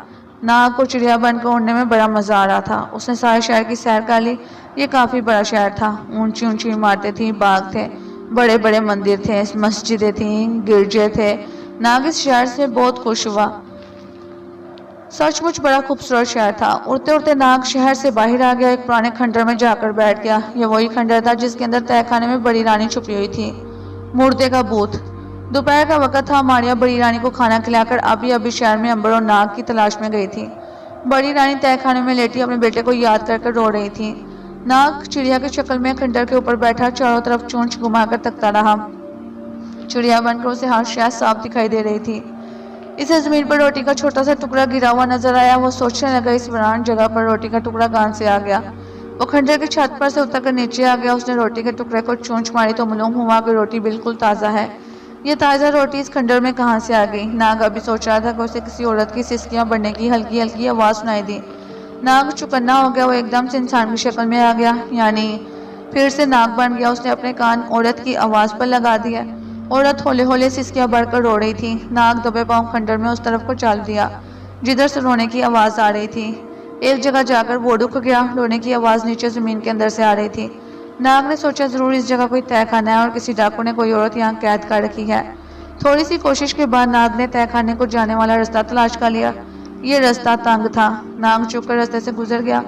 नाग को चिड़िया बनकर उड़ने में बड़ा मजा आ रहा था। उसने सारे शहर की सैर कर ली। ये काफी बड़ा शहर था। ऊंची ऊंची इमारतें थी, बाग थे, बड़े बड़े मंदिर थे, मस्जिदें थी, गिरजे थे। नाग इस शहर से बहुत खुश हुआ। सचमुच बड़ा खूबसूरत शहर था। उड़ते उड़ते नाग शहर से बाहर आ गया। एक पुराने खंडर में जाकर बैठ गया। ये वही खंडर था जिसके अंदर तहखाने में बड़ी रानी छुपी हुई थी। मुर्दे का बूथ। दोपहर का वक्त था। मारिया बड़ी रानी को खाना खिलाकर अभी शहर में अंबर और नाग की तलाश में गई थी। बड़ी रानी तहखाने में लेटी अपने बेटे को याद कर रो रही थी। नाग चिड़िया की शक्ल में खंडर के ऊपर बैठा चारों तरफ चोंच घुमाकर तकता रहा। चिड़िया बनकर उसे हर शय साफ दिखाई दे रही थी। इसे जमीन पर रोटी का छोटा सा टुकड़ा गिरा हुआ नजर आया। वो सोचने लगा, इस वीरान जगह पर रोटी का टुकड़ा कहां से आ गया। वो खंडर की छत पर से उतरकर नीचे आ गया। उसने रोटी के टुकड़े को चोंच मारी तो मालूम हुआ कि रोटी बिल्कुल ताज़ा है। ये ताज़ा रोटी इस खंडर में कहाँ से आ गई? नाग अभी सोच रहा था कि उसे किसी औरत की सिसकियां बढ़ने की हल्की हल्की आवाज़ सुनाई दी। नाग चौकन्ना हो गया। वो एकदम से इंसान की शक्ल में आ गया, यानी फिर से नाग बन गया। उसने अपने कान औरत की आवाज़ पर लगा दिया। औरत होले होले सिसकियां बढ़कर रो रही थी। नाग दबे पांव खंडर में उस तरफ को चल दिया जिधर से रोने की आवाज़ आ रही थी। एक जगह जाकर वो रुक गया। रोने की आवाज़ नीचे ज़मीन के अंदर से आ रही थी। नाग ने सोचा, ज़रूर इस जगह कोई तहखाना है और किसी डाकू ने कोई औरत यहाँ कैद कर रखी है। थोड़ी सी कोशिश के बाद नाग ने तहखाने को जाने वाला रास्ता तलाश कर लिया। ये रास्ता तंग था। नाग चुपकर रास्ते से गुजर गया।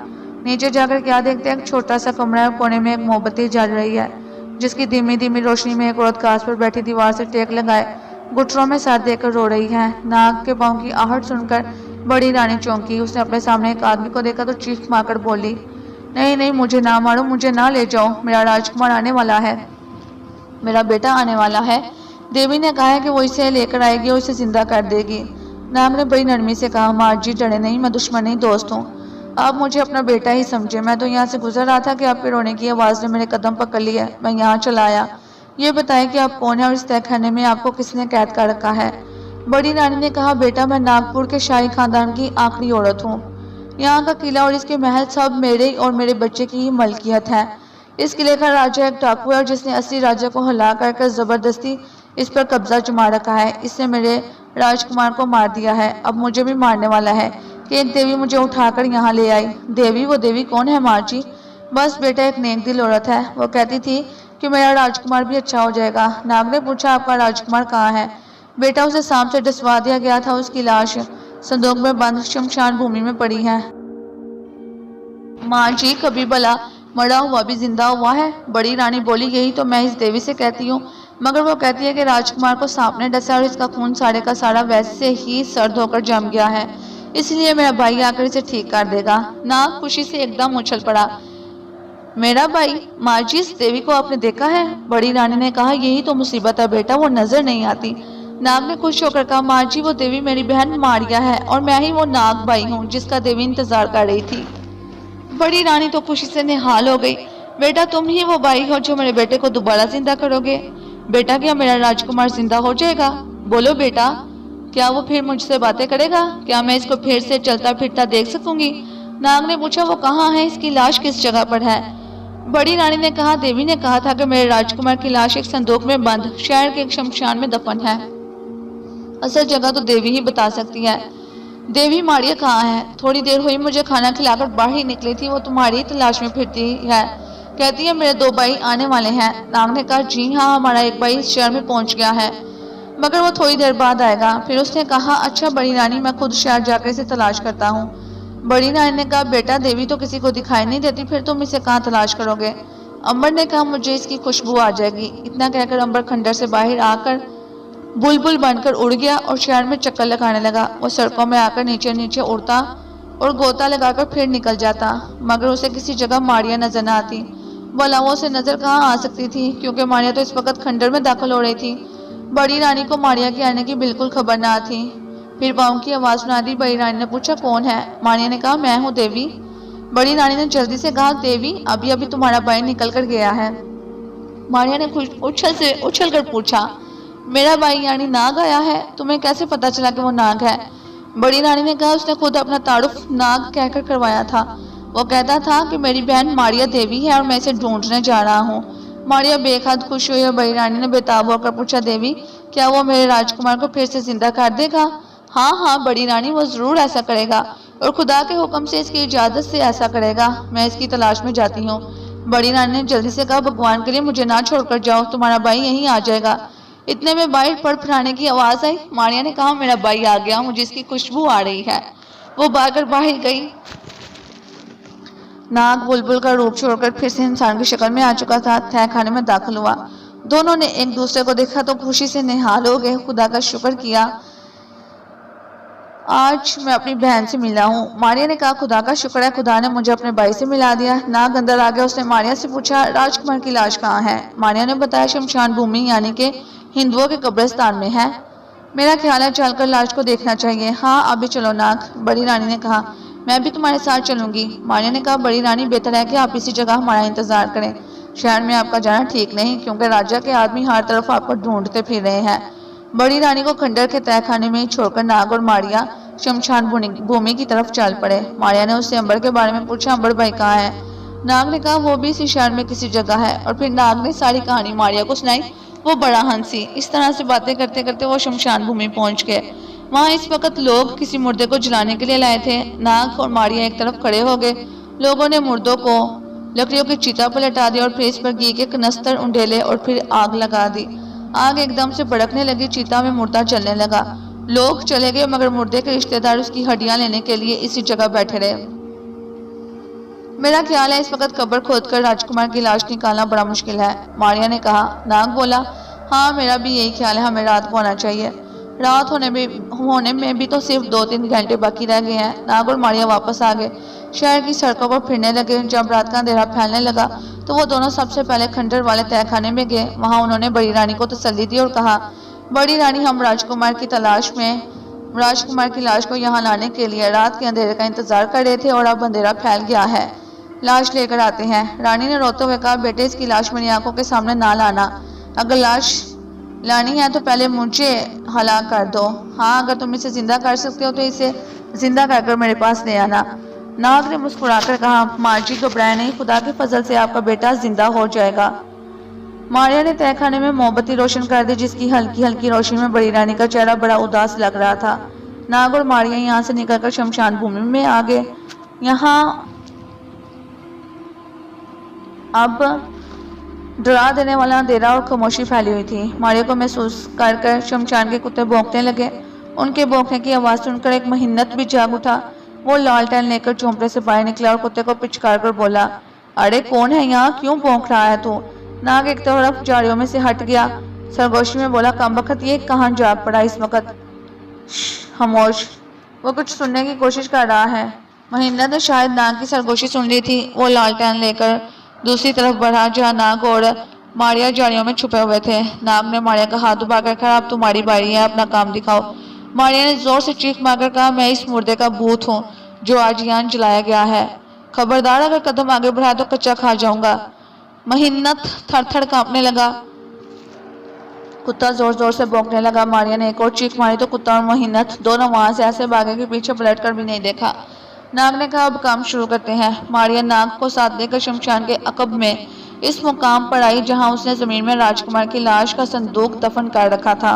नीचे जाकर क्या देखते हैं, एक छोटा सा कमरा है। कोने में एक मोमबत्ती जल रही है जिसकी धीमी धीमी रोशनी में एक औरत घास पर बैठी दीवार से टेक लगाए घुटनों में सर देकर रो रही है। नाग के पाँव की आहट सुनकर बड़ी रानी चौंकी। उसने अपने सामने एक आदमी को देखा तो चीख मारकर बोली, नहीं नहीं, मुझे ना मारो, मुझे ना ले जाओ। मेरा राजकुमार आने वाला है, मेरा बेटा आने वाला है। देवी ने कहा है कि वो इसे लेकर आएगी और इसे जिंदा कर देगी। नाग ने बड़ी नरमी से कहा, माँ जी डरे नहीं, मैं दुश्मन नहीं, दोस्त हूँ। आप मुझे अपना बेटा ही समझे। मैं तो यहाँ से गुजर रहा था कि आपके रोने की आवाज़ ने मेरे कदम पकड़ लिए। मैं यहाँ चला आया। ये बताएं कि आप कौन है और इस तहखाने में आपको किसने कैद कर रखा है। बड़ी रानी ने कहा, बेटा मैं नागपुर के शाही खानदान की आखिरी औरत हूँ। यहाँ का किला और इसके महल सब मेरे और मेरे बच्चे की ही मलकियत है। इस किले का राजा एक डाकू है जिसने असली राजा को हला कर जबरदस्ती इस पर कब्जा जमा रखा है। इसने मेरे राजकुमार को मार दिया है, अब मुझे भी मारने वाला है कि एक देवी मुझे उठाकर यहाँ ले आई। देवी? वो देवी कौन है माँ जी? बस बेटा, एक नेक दिल औरत है। वो कहती थी कि मेरा राजकुमार भी अच्छा हो जाएगा। नाग ने पूछा, आपका राजकुमार कहाँ है? बेटा, उसे सांप से डसवा दिया गया था। उसकी लाश संदूक में बंद शमशान भूमि में पड़ी है। माँ जी, कभी भला मरा हुआ भी जिंदा हुआ है? बड़ी रानी बोली, यही तो मैं इस देवी से कहती हूँ, मगर वो कहती है कि राजकुमार को सांप ने डसा और इसका खून सारे का सारा वैसे ही सर्द होकर जम गया है, इसलिए मेरा भाई आकर इसे ठीक कर देगा। नाग खुशी से एकदम उछल पड़ा। मेरा भाई? माँ जी, इस देवी को आपने देखा है? बड़ी रानी ने कहा, यही तो मुसीबत है बेटा, वो नजर नहीं आती। नाग ने खुश होकर कहा, माँ जी, वो देवी मेरी बहन मारिया है और मैं ही वो नाग भाई हूँ जिसका देवी इंतजार कर रही थी। बड़ी रानी तो खुशी से निहाल हो गई। बेटा, तुम ही वो भाई हो जो मेरे बेटे को दोबारा जिंदा करोगे? बेटा, क्या मेरा राजकुमार जिंदा हो जाएगा? बोलो बेटा। क्या वो फिर मुझसे बातें करेगा? क्या मैं इसको फिर से चलता फिरता देख सकूंगी? नाग ने पूछा, वो कहाँ है? इसकी लाश किस जगह पर है? बड़ी रानी ने कहा, देवी ने कहा था कि मेरे राजकुमार की लाश एक संदूक में बंद शहर के एक शमशान में दफन है। असल जगह तो देवी ही बता सकती है। देवी, मारिया कहाँ है? थोड़ी देर हुई मुझे खाना खिलाकर बाहर ही निकली थी, वो तुम्हारी तलाश में फिरती है। कहती है मेरे 2 भाई आने वाले हैं। नाग ने कहा, जी हाँ, हमारा एक भाई इस शहर में पहुंच गया है, मगर वो थोड़ी देर बाद आएगा। फिर उसने कहा, अच्छा बड़ी रानी, मैं खुद शहर जाकर इसे तलाश करता हूँ। बड़ी रानी ने कहा, बेटा देवी तो किसी को दिखाई नहीं देती, फिर तुम इसे कहाँ तलाश करोगे? अंबर ने कहा, मुझे इसकी खुशबू आ जाएगी। इतना कहकर अंबर खंडर से बाहर आकर बुलबुल बनकर उड़ गया और शहर में चक्कर लगाने लगा। वो सड़कों में आकर नीचे नीचे उड़ता और गोता लगाकर फिर निकल जाता, मगर उसे किसी जगह मारिया नजर न आती। भला वो उसे नजर कहाँ आ सकती थी, क्योंकि मारिया तो इस वक्त खंडर में दाखिल हो रही थी। बड़ी रानी को मारिया के आने की बिल्कुल खबर न थी। फिर पाँव की आवाज सुना दी। बड़ी रानी ने पूछा, कौन है? मारिया ने कहा, मैं हूँ देवी। बड़ी रानी ने जल्दी से कहा, देवी, अभी अभी तुम्हारा भाई निकल कर गया है। मारिया ने उछल कर पूछा, मेरा भाई यानी नाग आया है? तुम्हें कैसे पता चला कि वो नाग है? बड़ी रानी ने कहा, उसने खुद अपना तारुफ नाग कहकर करवाया था। वो कहता था कि मेरी बहन मारिया देवी है और मैं इसे ढूंढने जा रहा हूँ। मारिया बेहद खुश हुई और बड़ी रानी ने बेताब होकर पूछा, देवी, क्या वो मेरे राजकुमार को फिर से जिंदा कर देगा? हाँ हाँ बड़ी रानी, वो जरूर ऐसा करेगा और खुदा के हुक्म से, इसकी इजाजत से ऐसा करेगा। मैं इसकी तलाश में जाती हूँ। बड़ी रानी ने जल्दी से कहा, भगवान के लिए मुझे ना छोड़कर जाओ, तुम्हारा भाई यहीं आ जाएगा। इतने में बाहर फड़फड़ाने की आवाज आई। मारिया ने कहा, मेरा भाई आ गया, मुझे इसकी खुशबू आ रही है। वो भागकर बाहर गई। नाग बुलबुल का रूप छोड़कर फिर से इंसान की शक्ल में आ चुका था। तह खाने में दाखिल हुआ। दोनों ने एक दूसरे को देखा तो खुशी से निहाल हो गए। खुदा का शुक्र किया, आज मैं अपनी बहन से मिला हूँ। मारिया ने कहा, खुदा का शुक्र है, खुदा ने मुझे अपने भाई से मिला दिया। नाग अंदर आ गया। उसने मारिया से पूछा, राजकुमार की लाश कहाँ है? मारिया ने बताया, शमशान भूमि यानी कि हिंदुओं के कब्रिस्तान में है। मेरा ख्याल है चलकर लाश को देखना चाहिए। हाँ अभी चलो नाग, बड़ी रानी ने कहा। मैं भी तुम्हारे साथ चलूंगी। मारिया ने कहा, बड़ी रानी, बेहतर है कि आप इसी जगह हमारा इंतजार करें। शहर में आपका जाना ठीक नहीं, क्योंकि राजा के आदमी हर तरफ आपको ढूंढते फिर रहे हैं। बड़ी रानी को खंडर के तहखाने में छोड़कर नाग और मारिया शमशान भूमि की तरफ चल पड़े। मारिया ने उससे अंबर के बारे में पूछा, अंबर भाई कहाँ है? नाग ने कहा, वो भी इसी शहर में किसी जगह है। और फिर नाग ने सारी कहानी मारिया को सुनाई। वो बड़ा हंसी। इस तरह से बातें करते करते वो शमशान भूमि पहुंच गए। वहां इस वक्त लोग किसी मुर्दे को जलाने के लिए लाए थे। नाग और मारिया एक तरफ खड़े हो गए। लोगों ने मुर्दों को लकड़ियों की चिता पर लटा दिया और फिर इस पर घी के कनस्तर उंडेले और फिर आग लगा दी। आग एकदम से भड़कने लगी। चिता में मुर्दा चलने लगा। लोग चले गए, मगर मुर्दे के रिश्तेदार उसकी हड्डियां लेने के लिए इसी जगह बैठे रहे। मेरा ख्याल है इस वक्त कब्र खोदकर राजकुमार की लाश निकालना बड़ा मुश्किल है, मारिया ने कहा। नाग बोला, हाँ मेरा भी यही ख्याल है, हमें रात को आना चाहिए। रात होने में भी तो सिर्फ 2-3 घंटे बाकी रह गए हैं। नाग और मारिया वापस आ गए। शहर की सड़कों पर फिरने लगे। जब रात का अंधेरा फैलने लगा तो वो दोनों सबसे पहले खंडर वाले तहखाने में गए। वहां उन्होंने बड़ी रानी को तसल्ली दी और कहा, बड़ी रानी, हम राजकुमार की लाश को यहाँ लाने के लिए रात के अंधेरे का इंतजार कर रहे थे और अब अंधेरा फैल गया है। लाश लेकर आते हैं। रानी ने रोते हुए कहा, बेटे इसकी लाश मेरी आंखों के सामने ना लाना। अगर लाश लानी है तो पहले मुझे हलाक कर दो। हाँ अगर तुम इसे जिंदा कर सकते हो तो इसे जिंदा कर मेरे पास ले आना। नाग ने मुस्कुराकर कहा, माँ जी घबराए नहीं, खुदा के फजल से आपका बेटा जिंदा हो जाएगा। मारिया ने तहखाने में मोमबत्ती रोशन कर दी, जिसकी हल्की हल्की रोशनी में बड़ी रानी का चेहरा बड़ा उदास लग रहा था। नाग और मारिया यहाँ से निकलकर शमशान भूमि में आ गए। यहाँ अब डरा देने वाला अंधेरा और खामोशी फैली हुई थी। मारिया को महसूस कर शमशान के कुत्ते भौंकने लगे। उनके भौंकने की आवाज सुनकर एक महिन्नत भी जाग उठा। वो लालटेन लेकर झोंपड़े से बाहर निकला और कुत्ते को पिचकार कर बोला, अरे कौन है यहाँ, क्यों भौंक रहा है तू? नाग एक तरफ झाड़ियों में से हट गया। सरगोशी में बोला, कमबख्त ये कहाँ जाग पड़ा इस वक्त? खामोश। वो कुछ सुनने की कोशिश कर रहा है। महिंद्रा ने शायद नाग की सरगोशी सुन ली थी। वो लालटेन लेकर दूसरी तरफ बढ़ा, जहाँ नाग और मारिया झाड़ियों में छुपे हुए थे। नाग ने मारिया का हाथ दबाकर कहा, अब तुम्हारी बारी है, अपना काम दिखाओ। मारिया ने जोर से चीख मारकर कहा, मैं इस मुर्दे का भूत हूँ जो आज यहाँ जलाया गया है। खबरदार, अगर कदम आगे बढ़ाया तो कच्चा खा जाऊंगा। महिन्नत थर थर कांपने लगा। कुत्ता जोर जोर से भौंकने लगा। मारिया ने एक और चीख मारी तो कुत्ता और मोहिनत दोनों वहां से ऐसे भागे कि पीछे पलट कर भी नहीं देखा। नाग ने कहा, अब काम शुरू करते हैं। मारिया नाग को साथ लेकर शमशान के अकब में इस मुकाम पर आई जहां उसने जमीन में राजकुमार की लाश का संदूक दफन कर रखा था।